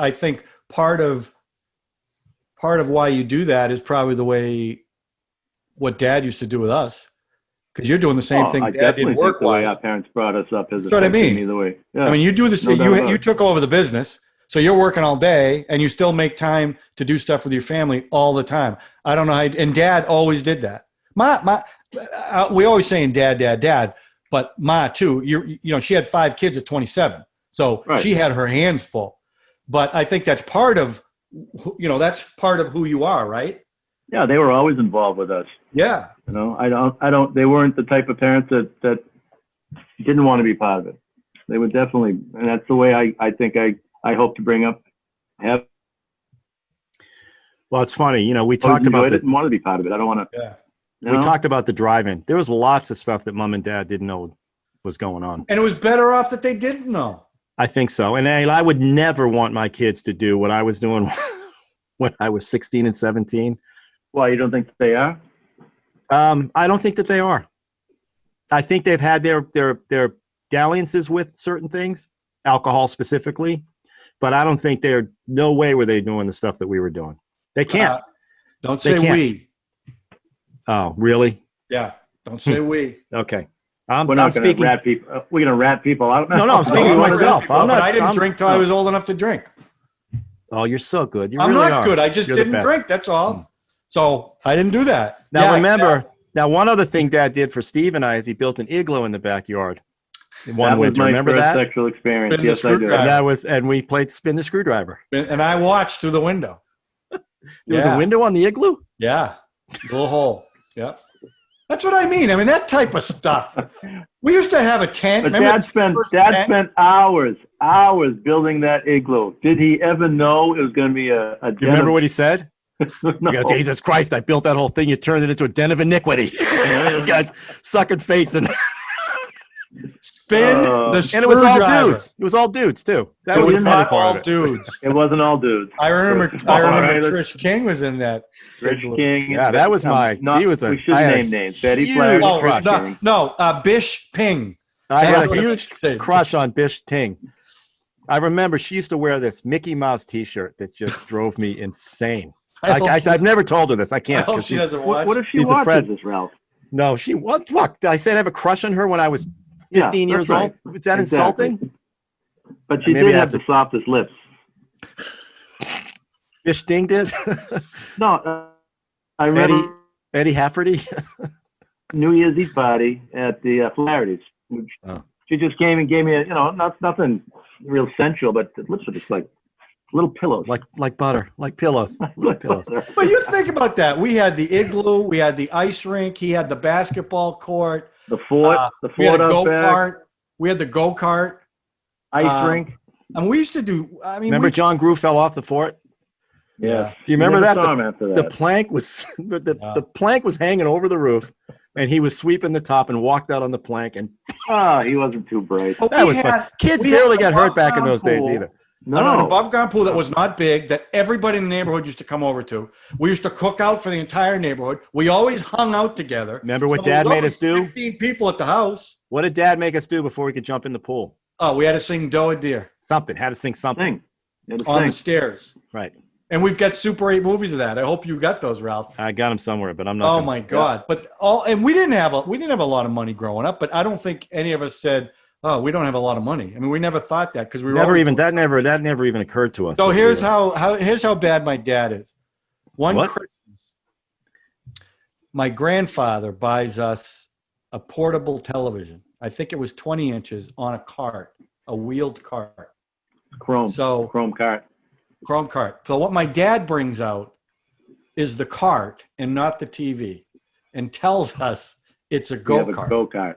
why you do that is probably the way what Dad used to do with us, because you're doing the same thing I Dad definitely did think the way work-wise. our parents brought us up as That's what I mean. Either way. Yeah. I mean, you do this. No doubt about you it. took over the business, so you're working all day, and you still make time to do stuff with your family all the time. I don't know how. And Dad always did that. We always saying Dad, but Ma too. She had 5 kids at 27, so Right. she had her hands full. But I think that's part of, who you are, right? Yeah, they were always involved with us. Yeah. They weren't the type of parents that didn't want to be part of it. They would definitely, and that's the way I think I hope to bring up. Well, it's funny. We talked about it and want to be part of it. I don't want to. Yeah. we talked about the drive-in. There was lots of stuff that Mom and Dad didn't know was going on. And it was better off that they didn't know. I think so. And I would never want my kids to do what I was doing when I was 16 and 17. Why, you don't think they are? I don't think that they are. I think they've had their dalliances with certain things, alcohol specifically, but I don't think no way were they doing the stuff that we were doing. They can't. Don't They say can't. we. Oh, really? Yeah. Don't say we. Okay. We're I'm not going to speaking. rat people. We're going to rat people out. No, I'm speaking for myself. But I didn't drink till I was old enough to drink. Oh, you're so good. You I'm really not are. good. I just You're the didn't best. drink. That's all. So I didn't do that. Now Yeah, remember, one other thing Dad did for Steve and I is he built an igloo in the backyard. One That was winter. my Remember first that? sexual experience. Spin the Yes, I do. screwdriver. And we played spin the screwdriver. And I watched through the window. There was a window on the igloo? Yeah. Little hole. Yeah. That's what I mean. I mean, that type of stuff. We used to have a tent. But Remember Dad spent hours building that igloo. Did he ever know it was going to be a den? You remember what he said? No. He goes, Jesus Christ, I built that whole thing. You turned it into a den of iniquity. You guys sucking face. And spin the it was all screwdriver. dudes. It was all dudes, too. That It was was the funny not part all of it. dudes. It wasn't all dudes. I remember All right, Trish King was in that. Rich King. Yeah, that was my. Not, she was a. we should I had a name names. Betty huge Flack, Oh, crush. Trish King. no, Bish Ping. I had That's a what huge I said. crush on Bish Ting. I remember she used to wear this Mickey Mouse T-shirt that just drove me insane. I've never told her this. I I can't. hope 'cause she she's- doesn't watch. What if she He's a watches friend. this, Ralph? No, she what? What? Did I say I have a crush on her when I was 15 Yeah, years that's right. old? Is that Exactly. insulting? But she Maybe did I have have the softest lips. Bish Ting did. No, I remember Eddie Hafferty. New Year's Eve party at the Flaherty's. Oh. She just came and gave me nothing real sensual, but the lips were just like little pillows. like butter, like pillows, little pillows. But you think about that. We had the igloo. We had the ice rink. He had the basketball court. The fort, We had a out go back, kart. We had the go kart. ice rink. And we used to do. I mean, Remember John Grew fell off the fort? Yeah. Do you remember Never that? saw him after The that. plank was the plank was hanging over the roof, and he was sweeping the top and walked out on the plank, and He wasn't too bright. But that we was fun. had- Kids we had barely an got hurt back in above-ground those days pool. either. An above ground pool that was not big that everybody in the neighborhood used to come over to. We used to cook out for the entire neighborhood. We always hung out together. Remember what So there Dad was made us always do? 15 people at the house. What did Dad make us do before we could jump in the pool? Oh, we had to sing Doe a Deer Something. Had to sing something. Sing. You had to on sing. the stairs. Right. And we've got Super 8 movies of that. I hope you got those, Ralph. I got him somewhere, but I'm not. Oh gonna- my God! But we didn't have a lot of money growing up. But I don't think any of us said, "Oh, we don't have a lot of money." I mean, we never thought that because we were Never always- even that never even occurred to us. So that we here's were- here's how bad my dad is. One What? Christmas, my grandfather buys us a portable television. I think it was 20 inches on a cart, a wheeled cart. Chrome. So Chrome cart. Chrome cart. So what my dad brings out is the cart and not the TV, and tells us it's a We go have a kart. go-kart.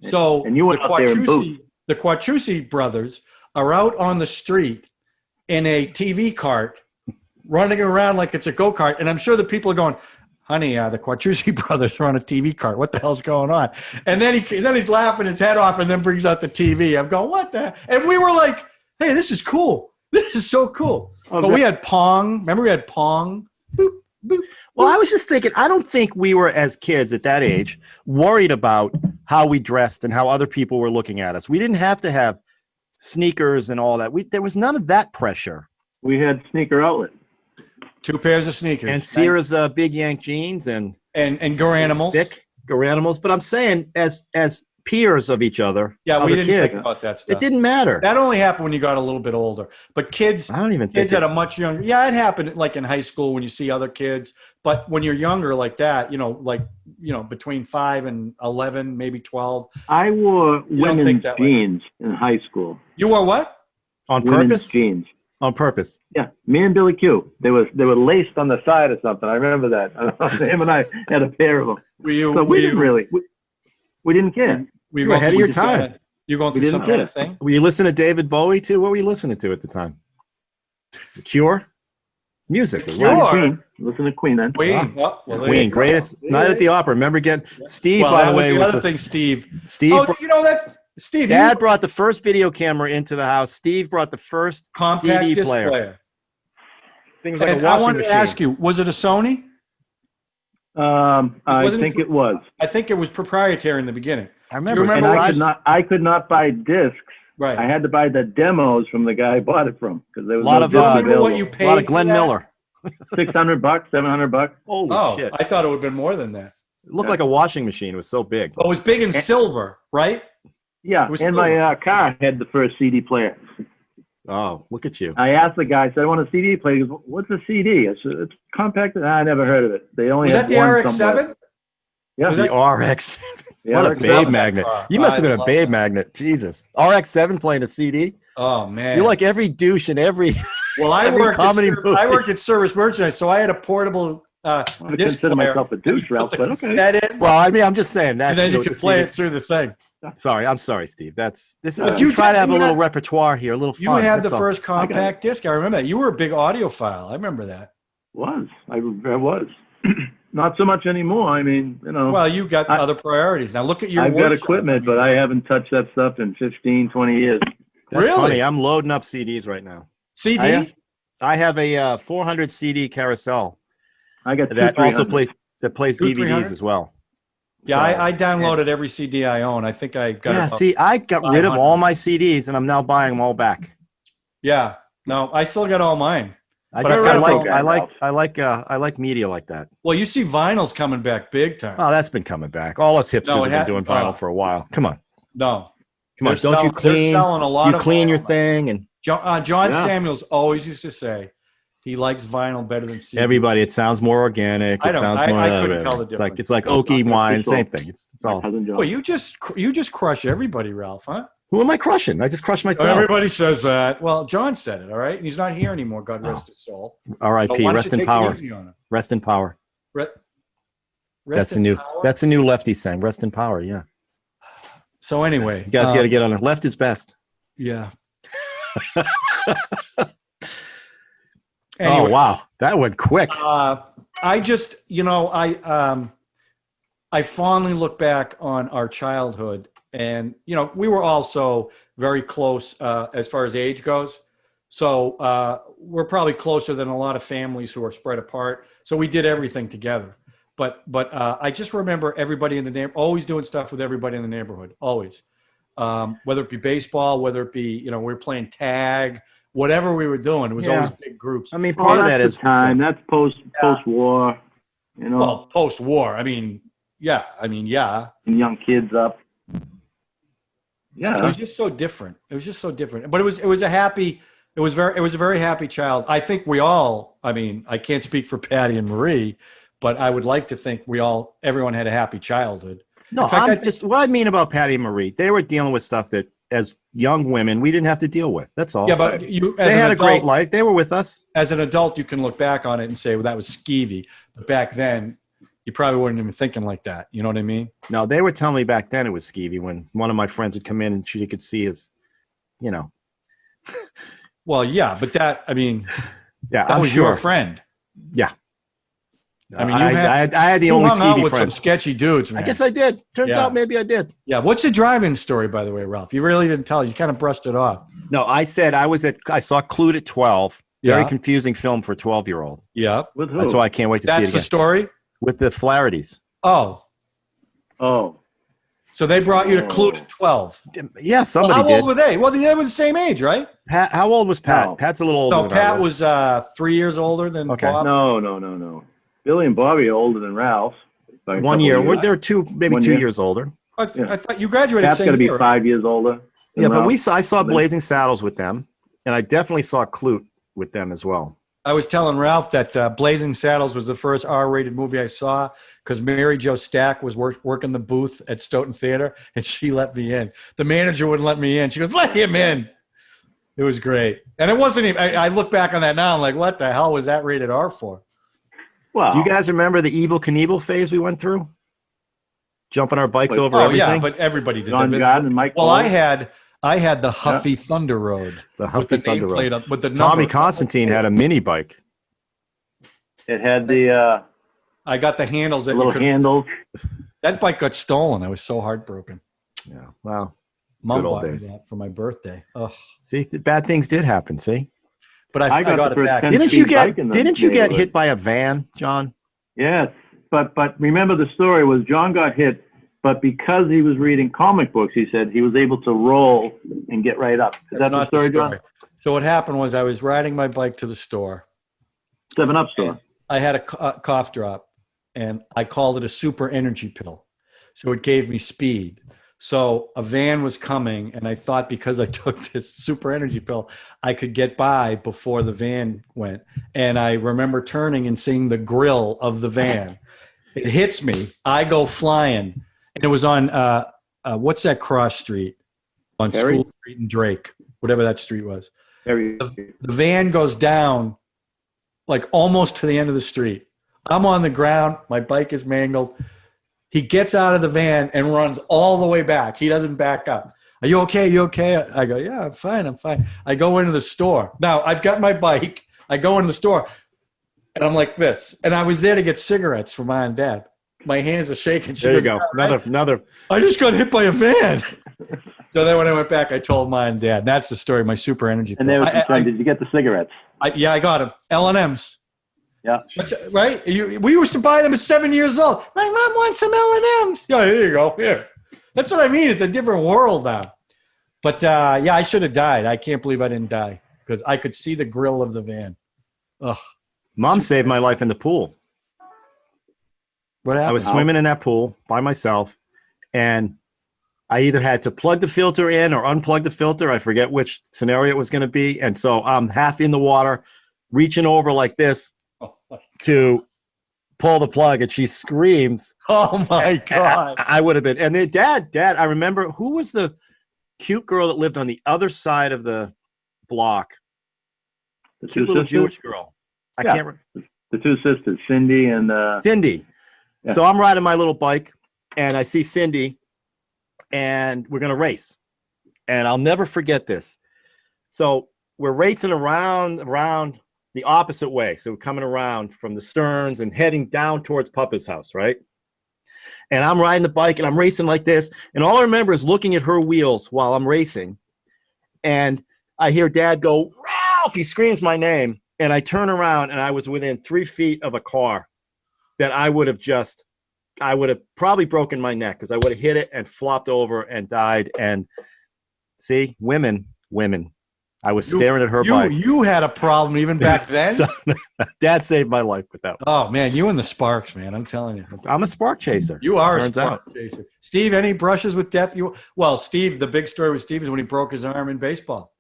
So And you went out there in boots. The Quattrucci brothers are out on the street in a TV cart, running around like it's a go kart, and I'm sure the people are going, honey, the Quattrucci brothers are on a TV cart. What the hell's going on? And then he's laughing his head off and then brings out the TV. I'm going, what the? And we were like, hey, this is cool. This is so cool. But we had Pong. Remember we had Pong? Boop, boop. Well, I was just thinking, I don't think we were, as kids at that age, worried about how we dressed and how other people were looking at us. We didn't have to have sneakers and all that. There was none of that pressure. We had Sneaker Outlet. 2 pairs of sneakers. And Sears Big Yank jeans and Garanimals. Thick Garanimals. But I'm saying, as peers of each other, yeah, we other didn't kids, think about that stuff. it didn't matter. That only happened when you got a little bit older. But kids, I don't even kids think at a much younger. Yeah, it happened like in high school when you see other kids. But when you're younger like that, between 5 and 11, maybe 12. I wore women's think that way. jeans in high school. You wore what? On Women's purpose? jeans. On purpose. Yeah, me and Billy Q. They were laced on the side or something. I remember that. Him and I had a pair of them. We didn't really. We didn't care. You were ahead of your time. You're going through some kind of thing? Were you listening to David Bowie too? What were you listening to at the time? The Cure? Music. The Cure? Queen. Listen to Queen then. Queen. Queen. Greatest night at the opera. Remember getting Steve, Well, by that the way. was the Was other thing, Steve. Steve. Oh, that's Steve. Dad brought the first video camera into the house. Steve brought the first compact CD disc player. Thing was like and a washing I wanted machine. to ask you, was it a Sony? I think it was. I think it was proprietary in the beginning. I remember. Do you And remember I could not buy discs. Right. I had to buy the demos from the guy I bought it from because there was A lot no of, disc remember available. what you a paid lot of Glenn for that? Miller. $600, $700. Holy shit. I thought it would have been more than that. It looked like a washing machine. It was so big. But it was big in silver, right? Yeah, It was and my car had the first CD player. Oh, look at you. I asked the guy, I said, I want a CD player. He goes, what's a CD? I said, it's compact. I never heard of it. They only Was had that the one RX-7? somewhere. Yeah. The RX. The What a RX-7. babe magnet. You must have been I a love babe that. magnet. Jesus. RX-7 playing a CD? Oh, man. You're like every douche in every... well, I every comedy movie. worked at Service Merchandise, so I had a portable I disc consider player. myself a douche, Ralph, Put but the okay. cassette in, Well, I mean, I'm just saying that. and then you could play it through the thing. Sorry, I'm sorry, Steve. This is But you you try to did- have a you little had- repertoire here, a little fun. You had the that's all. first compact disc. I remember that. You were a big audiophile. I remember that. I was. Not so much anymore. I mean, Well, you got other priorities. Now look at your I've got workshop. equipment, but I haven't touched that stuff in 15, 20 years. That's Really? funny. I'm loading up CDs right now. CD? I am. I have a 400 CD carousel I got that also 300. plays Two DVDs 300? as well. Yeah, So- I downloaded every CD I own. I think I got Yeah, about- see, I got rid of 500. all my CDs, and I'm now buying them all back. Yeah. No, I still got all mine. I But just I I read like media like that. Well, you see vinyl's coming back big time. Oh, that's been coming back. All us hipsters No, it have been doing hadn't. vinyl for a while. Come on, No. come on. They're Don't you selling- they're clean? selling a lot You of clean your vinyl. thing, and John Yeah. Samuels always used to say he likes vinyl better than CD. everybody. It sounds more organic. I It don't- sounds I- more. I couldn't tell the It's like oaky That's wine, official. same thing. It's My all. cousin John. Well, you just crush everybody, Ralph, huh? Who am I crushing? I just crushed myself. Everybody says that. Well, John said it, all right? And he's not here anymore, God rest his soul. But R.I.P. why don't Rest you in take it power. easy on him? Rest in power. Rest That's in a new. power? That's a new lefty saying. Rest in power. Yeah. So anyway. You guys got to get on it. Left is best. Yeah. Oh Anyway, wow, that went quick. I just, I fondly look back on our childhood, and we were also very close as far as age goes. So we're probably closer than a lot of families who are spread apart. So we did everything together. But I just remember everybody in the neighborhood always doing stuff with everybody in the neighborhood, always. Whether it be baseball, whether it be we were playing tag, whatever we were doing, it was Yeah. always big groups. I mean, part of that that's is the time. That's post-war. Well, post-war. I mean, yeah. And young kids up. It Yeah. was just so different. But it was a very happy child. I think we all, I can't speak for Patty and Marie, but I would like to think everyone had a happy childhood. no. In fact, What I mean about Patty and Marie, they were dealing with stuff that, as young women, we didn't have to deal with. That's all. Yeah, but they had a great life. They were with us. As an adult, you can look back on it and say, well, that was skeevy. But back then, you probably weren't even thinking like that. You know what I mean? No, they were telling me back then it was skeevy when one of my friends would come in and she could see his, Well, yeah, but that yeah, that I'm was sure. your friend. Yeah. I mean, I had the you only hung out skeevy with some friend. sketchy dudes, man. I guess I did. Turns Yeah. out maybe I did. Yeah. What's your driving story, by the way, Ralph? You really didn't tell. You kind of brushed it off. No, I said I saw Clued at 12. Very Yeah. confusing film for a 12-year-old. Yeah. With who? That's why I can't wait to see it That's the again. story? With the Flahertys. Oh. Oh, So they brought you to Clue at 12. Yeah, Well, somebody how did. old were they? Well, they were the same age, right? Pat, how old was Pat? No. Pat's a little older No, than Pat I was. was 3 years older than Okay. Bob. no. Billy and Bobby are older than Ralph. by a 1 couple year. of years. They're maybe 1 2 year. years older. I thought you graduated Pat's same got to be year. 5 years older. than Yeah, but Ralph. I saw Blazing Saddles with them, and I definitely saw Clute with them as well. I was telling Ralph that Blazing Saddles was the first R-rated movie I saw because Mary Jo Stack was working the booth at Stoughton Theater, and she let me in. The manager wouldn't let me in. She goes, "Let him in." It was great. And it wasn't even – I look back on that now. I'm like, what the hell was that rated R for? Well, Do you guys remember the Evel Knievel phase we went through? Jumping our bikes over everything? Yeah, but everybody did John that. Garden and Mike Well, Cole. I had the Huffy Thunder Road. The with the Huffy Thunder nameplate Road. up, with the Tommy number. Constantine had a mini bike. It had the I got the handles that you little could. handles. That bike got stolen. I was so heartbroken. Yeah, wow. Mom Good old bought me days. that for my birthday. Ugh. See, bad things did happen, see? But I got got the it first back. 10 Didn't speed you get bike in the didn't you get neighborhood. hit by a van, John? Yes, but remember the story was John got hit, but because he was reading comic books, he said he was able to roll and get right up. Is That's that the not story, John? So what happened was I was riding my bike to the store. 7-Up store. I had a cough drop, and I called it a super energy pill. So it gave me speed. So a van was coming, and I thought because I took this super energy pill, I could get by before the van went. And I remember turning and seeing the grill of the van. It hits me. I go flying. And it was on, what's that cross street? On Perry? School Street and Drake, whatever that street was. Very The van goes down like almost to the end of the street. I'm on the ground. My bike is mangled. He gets out of the van and runs all the way back. He doesn't back up. Are you okay? You okay? I go, yeah, I'm fine. I go into the store. Now, I've got my bike. I go into the store, and I'm like this. And I was there to get cigarettes for Mom and Dad. My hands are shaking. She There you goes, go. Another. I just got hit by a van. So then when I went back, I told Mom and Dad. That's the story, my super energy And pill. there was did you get the cigarettes? Yeah, I got them. L&M's. Yeah. Right? We used to buy them at 7 years old. My mom wants some L&M's. Yeah, here you go. Here. That's what I mean. It's a different world now. But, yeah, I should have died. I can't believe I didn't die because I could see the grill of the van. Ugh. Mom saved my life in the pool. What happened? I was swimming in that pool by myself, and I either had to plug the filter in or unplug the filter. I forget which scenario it was going to be. And so I'm half in the water, reaching over like this to pull the plug, and she screams. Oh, my God. I would have been. And then dad, I remember who was the cute girl that lived on the other side of the block? The Cute two little sisters? Jewish girl. I Yeah. can't remember. The two sisters, Cindy and Cindy. Yeah. So I'm riding my little bike, and I see Cindy, and we're going to race. And I'll never forget this. So we're racing around the opposite way. So we're coming around from the Stearns and heading down towards Papa's house, right? And I'm riding the bike, and I'm racing like this. And all I remember is looking at her wheels while I'm racing. And I hear Dad go, Ralph! He screams my name. And I turn around, and I was within 3 feet of a car that I would have probably broken my neck because I would have hit it and flopped over and died. And see, women. I was staring at her bike. You had a problem even back then? So, Dad saved my life with that one. Oh, man, you and the sparks, man. I'm telling you. I'm a spark chaser. You are Turns a spark out. chaser. Steve, any brushes with death? Steve, the big story with Steve is when he broke his arm in baseball.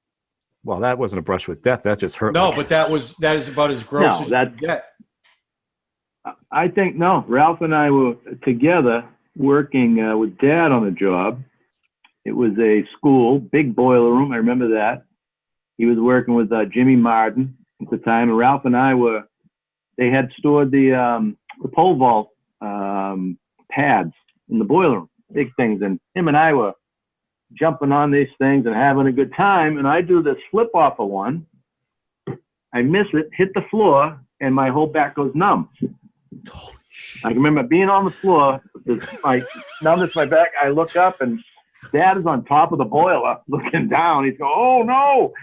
Well, that wasn't a brush with death. That just hurt. No, me. but that is about as gross No, as that- you get. I think no. Ralph and I were together working with Dad on a job. It was a school, big boiler room. I remember that. He was working with Jimmy Martin at the time, and Ralph and I they had stored the pole vault pads in the boiler room, big things, and him and I were jumping on these things and having a good time. And I do this flip off of one. I miss it, hit the floor, and my whole back goes numb. I remember being on the floor. Numbness my back. I look up and Dad is on top of the boiler looking down. He's going, oh no!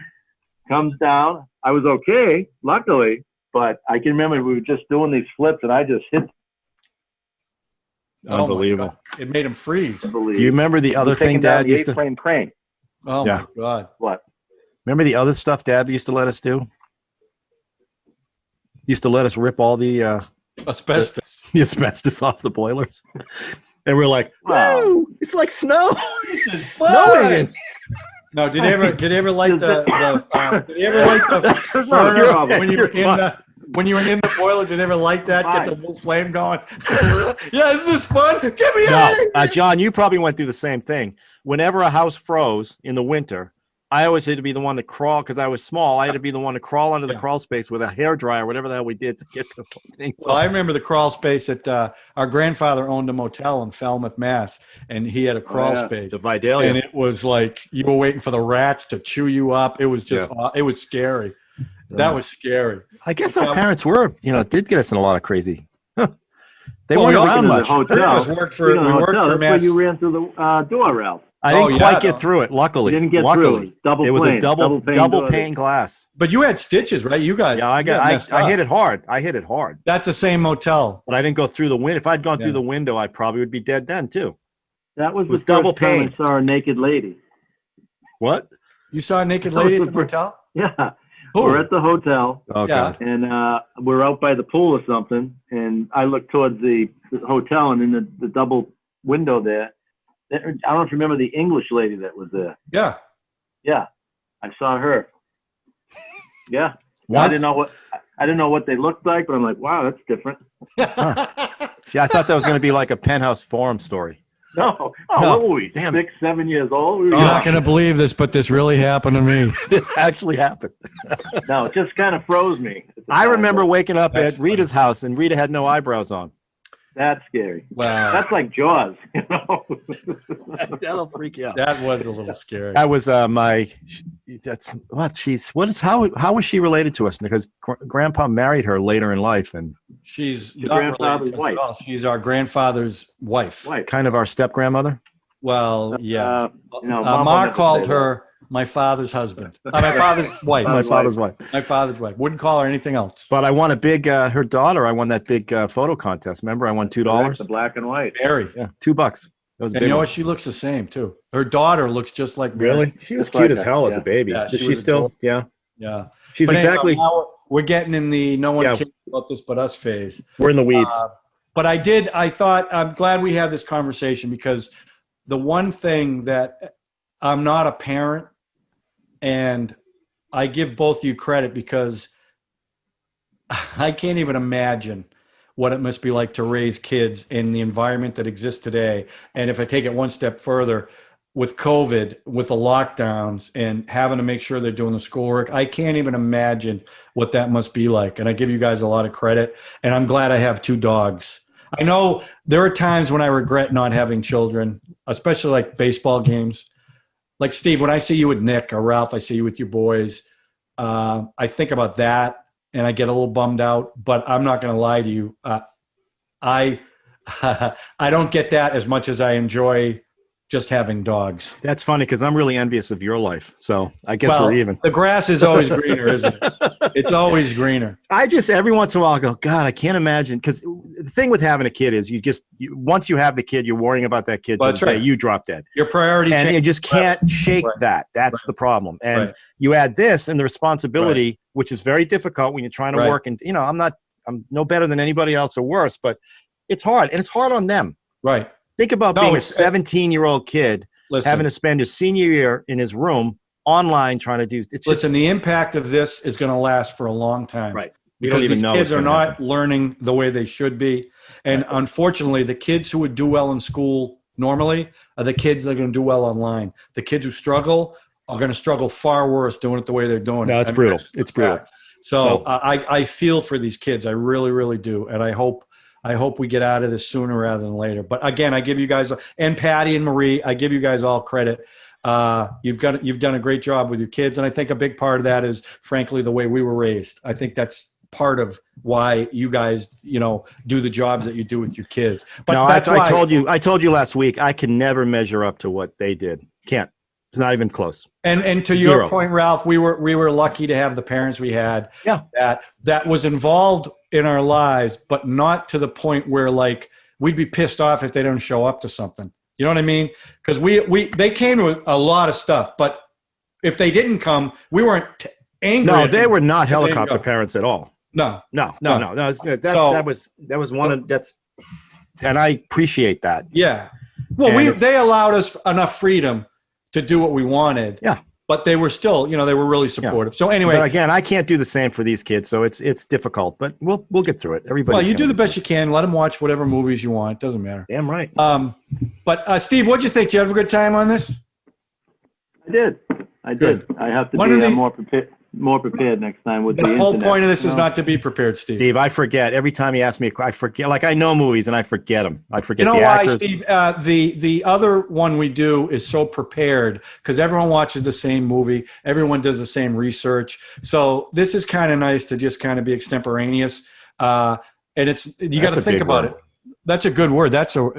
Comes down. I was okay, luckily, but I can remember we were just doing these flips and I just hit. Unbelievable. Oh, it made him freeze. Do you remember the other thing Dad used to? Plane crane. Oh my God! What? Remember the other stuff Dad used to let us do? He used to let us rip all the asbestos off the boilers, and we're like, "Wow, it's like snow! It's snowing!" No, did you ever light the burner when you were in the boiler? Did you ever light that? Get the little flame going? Yeah, is this fun? Get me out of here! John, you probably went through the same thing. Whenever a house froze in the winter, I always had to be the one to crawl because I was small. I had to be the one to crawl under the crawl space with a hairdryer, whatever the hell we did to get the things. Well, I remember the crawl space at our grandfather owned a motel in Falmouth, Mass, and he had a crawl space. The Vidalia. And it was like you were waiting for the rats to chew you up. It was just it was scary. That was scary. I guess our parents were, did get us in a lot of crazy. They weren't around much. We worked for That's Mass. why you ran through the door, Ralph. I didn't quite get through it. Luckily, you didn't get through it. It was a double pane glass. But you had stitches, right? You got I hit it hard. That's the same motel. But I didn't go through the window. If I'd gone through the window, I probably would be dead then too. That was the double first time I saw a naked lady. What? You saw a naked lady at the motel? Yeah. We're at the hotel. Oh, God. And we're out by the pool or something. And I look towards the hotel, and in the double window there, I don't know if you remember the English lady that was there. Yeah. Yeah. I saw her. Yeah. Once? I didn't know what they looked like, but I'm like, wow, that's different. See, I thought that was going to be like a Penthouse Forum story. No. What were we? Damn 6, 7 years old? You're not going to believe this, but this really happened to me. This actually happened. No, it just kind of froze me. I remember waking up at Rita's house, and Rita had no eyebrows on. That's scary. Wow. That's like Jaws, That'll freak you out. That was a little scary. That was how was she related to us? Because Grandpa married her later in life, and she's your not grandfather's related to us at all. She's our grandfather's wife. Kind of our step grandmother. Well, yeah. Mom Ma called her my father's husband. My father's wife. My father's wife. My father's wife. Wouldn't call her anything else. But I won a big, her daughter, I won that big photo contest. Remember, I won $2. The black and white. Mary. Yeah, $2. That was And big. you know what? She looks the same, too. Her daughter looks just like Mary. Really? She was Just cute like as hell as a baby. Yeah, Is she she was still? adorable. Yeah. Yeah. She's But exactly. anyhow, now we're getting in the no one cares about this but us phase. We're in the weeds. But I'm glad we had this conversation because the one thing that I'm not a parent, and I give both of you credit because I can't even imagine what it must be like to raise kids in the environment that exists today. And if I take it one step further, with COVID, with the lockdowns and having to make sure they're doing the schoolwork, I can't even imagine what that must be like. And I give you guys a lot of credit. And I'm glad I have 2 dogs. I know there are times when I regret not having children, especially like baseball games. Like Steve, when I see you with Nick or Ralph, I see you with your boys. I think about that and I get a little bummed out, but I'm not going to lie to you. I don't get that as much as I enjoy just having dogs. That's funny because I'm really envious of your life. So I guess we're even. The grass is always greener, isn't it? It's always greener. I just, every once in a while, I go, God, I can't imagine. Because the thing with having a kid is once you have the kid, you're worrying about that kid. That's right. You drop dead. Your priority and changes. you just can't shake that. That's the problem. And you add this and the responsibility, which is very difficult when you're trying to work. And, I'm no better than anybody else or worse, but it's hard. And it's hard on them. Right. Think about being a 17-year-old kid having to spend his senior year in his room online trying to do. The impact of this is going to last for a long time. Right. Because these kids are not learning the way they should be. And unfortunately, the kids who would do well in school normally are the kids that are going to do well online. The kids who struggle are going to struggle far worse doing it the way they're doing it. No, it's brutal. It's brutal. So I feel for these kids. I really, really do. And I hope we get out of this sooner rather than later. But again, I give you guys, and Patty and Marie, I give you guys all credit. You've done a great job with your kids. And I think a big part of that is, frankly, the way we were raised. I think that's part of why you guys, do the jobs that you do with your kids. But No, that's I why, told you last week, I can never measure up to what they did. Can't. It's not even close. and to Zero. your point, Ralph, we were lucky to have the parents we had. Yeah. That was involved in our lives, but not to the point where like we'd be pissed off if they don't show up to something. You know what I mean? Because they came to a lot of stuff, but if they didn't come, we weren't angry. No, at they them. were not helicopter parents at all. No. That was one of that's, and I appreciate that. Yeah. Well, they allowed us enough freedom to do what we wanted. Yeah. But they were still, they were really supportive. Yeah. So anyway, but again, I can't do the same for these kids, so it's difficult. But we'll get through it. Everybody. Well, you do the best you can. Let them watch whatever movies you want. It doesn't matter. Damn right. But Steve, what'd you think? Did you have a good time on this? I did. Good. I have to be more prepared next time with the whole internet. Point of this is not to be prepared, Steve. Steve, I forget. Every time you ask me, I forget. Like, I know movies and I forget them. I forget the actors. Steve? The other one we do is so prepared because everyone watches the same movie. Everyone does the same research. So this is kind of nice to just kind of be extemporaneous. And you got to think about it. That's a good word. That's a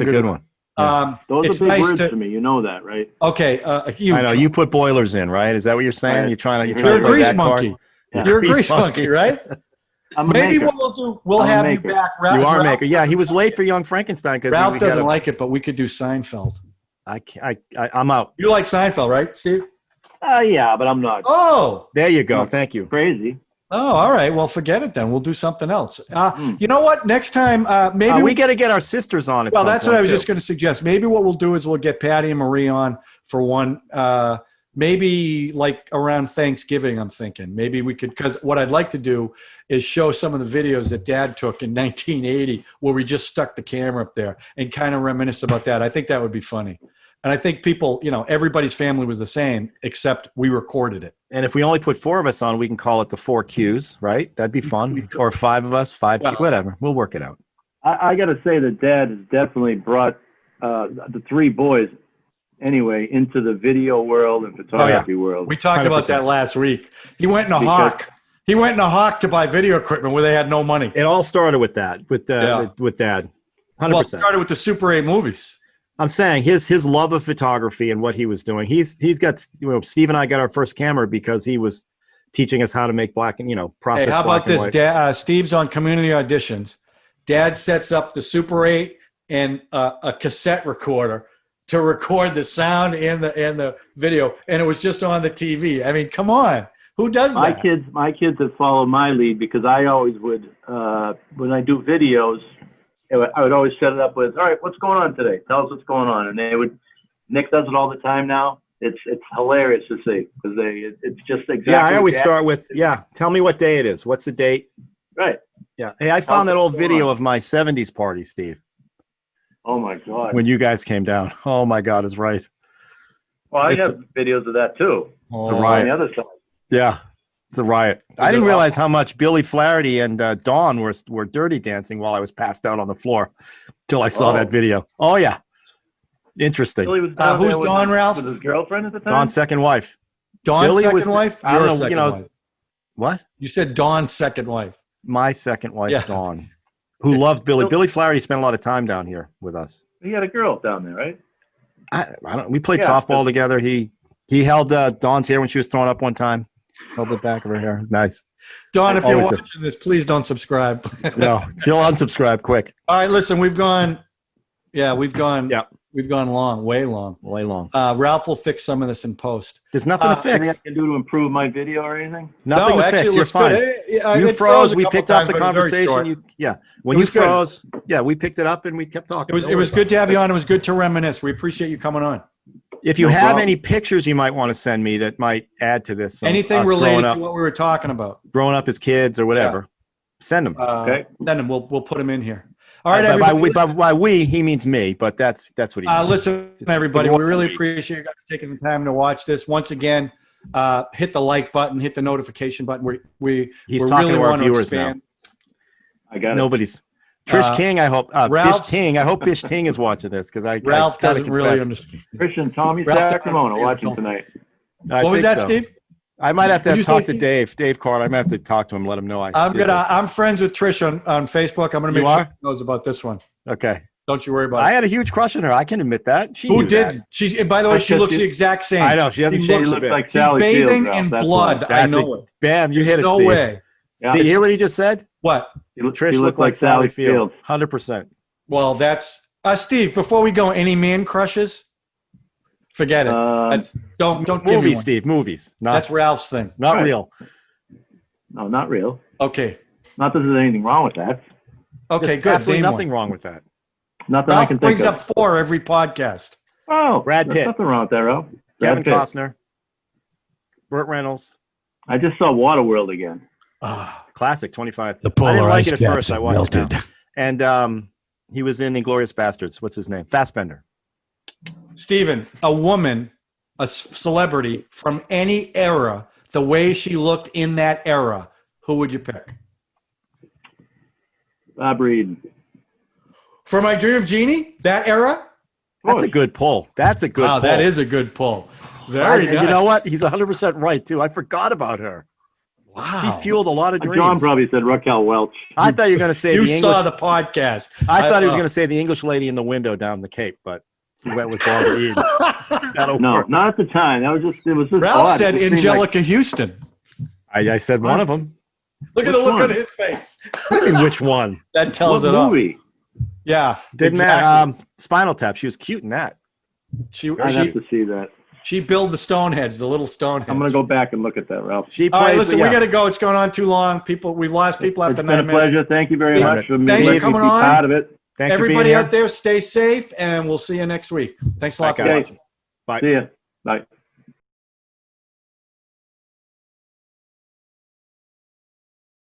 good one. Yeah. Those are big words to me. You know that, right? Okay. I know you put boilers in, right? Is that what you're saying? Right. You're trying You're a to play grease that monkey. card? You're a grease monkey, right? Maybe what we'll do, we'll have you back. You are a maker. Yeah, he was late for Young Frankenstein because Ralph doesn't like it, but we could do Seinfeld. I'm out. You like Seinfeld, right, Steve? Yeah, but I'm not. Oh, there you go. Thank you. Crazy. Oh, all right. Well, forget it then. We'll do something else. You know what? Next time, maybe we got to get our sisters on it. Well, that's what I was just going to suggest. Maybe what we'll do is we'll get Patty and Marie on for one. Maybe like around Thanksgiving, I'm thinking. Maybe we could, because what I'd like to do is show some of the videos that Dad took in 1980 where we just stuck the camera up there and kind of reminisce about that. I think that would be funny. And I think people, everybody's family was the same, except we recorded it. And if we only put 4 of us on, we can call it the 4 Qs, right? That'd be fun. Or 5 of us, whatever. We'll work it out. I got to say that Dad has definitely brought the 3 boys, anyway, into the video world and photography world. We talked 100%. About that last week. He went in a hawk. He went in a hawk to buy video equipment where they had no money. It all started with that, with Dad. 100%. Well, it started with the Super 8 movies. I'm saying his love of photography and what he was doing. He's got, Steve and I got our first camera because he was teaching us how to make black and, process. Hey, how black about this? Dad, Steve's on community auditions. Dad sets up the Super 8 and a cassette recorder to record the sound and the video, and it was just on the TV. I mean, come on, who does that? My kids have followed my lead because I always would when I do videos. I would always set it up with, all right, what's going on today? Tell us what's going on. And they would, Nick does it all the time now. It's hilarious to see because it's just exactly. Yeah, I always start with, tell me what day it is. What's the date? Right. Yeah. Hey, I found that old video of my 70s party, Steve. Oh my God. When you guys came down. Oh my God, is right. Well, I have videos of that too. It's a riot. On the other side. Yeah. It's a riot. I didn't realize how much Billy Flaherty and Dawn were dirty dancing while I was passed out on the floor till I saw that video. Oh, yeah. Interesting. Billy was who's Dawn, Ralph? With his girlfriend at the time? Dawn's second wife. Dawn's second wife? I don't know, wife. What? You said Dawn's second wife. My second wife, Dawn, who loved Billy. Billy Flaherty spent a lot of time down here with us. He had a girl down there, right? I don't. We played softball together. He held Dawn's hair when she was throwing up one time. Held the back of her hair. Nice. Dawn, if you're watching this, please don't subscribe. No, she'll unsubscribe quick. All right, listen, we've gone long, way long. Ralph will fix some of this in post. There's nothing to fix. Anything I can do to improve my video or anything? Nothing to fix. You're fine. You froze. We picked up the conversation. When you froze, we picked it up and we kept talking. It was good to have you on. It was good to reminisce. We appreciate you coming on. If you have any pictures you might want to send me that might add to this. Anything related to what we were talking about. Growing up as kids or whatever. Send them. Okay. Send them. We'll put them in here. All right, everybody. By we, he means me, but that's what he means. Listen, everybody, we really appreciate you guys taking the time to watch this. Once again, hit the like button, hit the notification button. He's talking to our viewers now. I got it. Nobody's. Trish King, I hope. Bish Ting, I hope Bish Ting is watching this because Ralph doesn't really understand. Christian, Tommy Sacramona watching tonight. What was that, Steve? I might have to Did you talk say to Dave Carter. I might have to talk to him, let him know I'm friends with Trish on Facebook. I'm gonna make You sure are? she knows about this one. Okay. Don't you worry about I it. had a huge crush on her. I can admit that. She Who knew did? that. She's. And by the way, That's she just looks you- the exact same. I know. She hasn't She changed a looks bit. like She's Sally bathing Field, in Ralph. That's blood. why. I know it. Bam, you hit it, No Steve. way. Yeah. Steve, you hear what he just said? What? Trish She looked like Sally Field. 100%. Well, that's Steve. Before we go, any man crushes? Forget it. Don't give me Movies, one. Steve. Movies. That's Ralph's thing. Not Right. real. No, not real. Okay. Not that there's anything wrong with that. Okay. There's Good. absolutely Name nothing one. wrong with that. Not that I Ralph can brings think up of. 4 every podcast. Oh, Brad there's Pitt. nothing wrong with that, Ralph. Kevin Brad Pitt. Costner. Burt Reynolds. I just saw Waterworld again. Classic, 25. The I polar didn't like ice it at caps first. I have watched it melted. now. And he was in Inglourious Bastards. What's his name? Fassbender. Steven, a woman, a celebrity from any era, the way she looked in that era, who would you pick? Bob Reed. For My Dream of Jeannie, that era? That's a good pull. That's a good Wow, pull. that is a good pull. Very And nice. you know what? He's 100% right, too. I forgot about her. Wow. She fueled a lot of dreams. John probably said Raquel Welch. I thought you were going to say You the English. saw the podcast. I thought he was going to say the English lady in the window down the Cape, but he went with Barbara Eden. That'll No, work. not at the time. That was just it was just Ralph odd. said It just seemed like- Angelica Houston. I said one of them. Look at the Which look one? on his face. I mean, which one? That tells what it all. movie? Yeah. Didn't exactly. that Spinal Tap? She was cute in that. She I'd have to see that. she built the Stonehenge, the little Stonehenge. I'm gonna go back and look at that, Ralph. She All right, plays. listen, yeah. we got to go. It's going on too long. We've lost people It's after been a 9 minutes. pleasure. Thank you very Yeah, much for thanks for letting coming me be on. part of it. Thanks for Everybody being here. out there, stay safe, and we'll see you next week. Thanks a lot Bye, for guys. watching. Bye. See ya. Bye.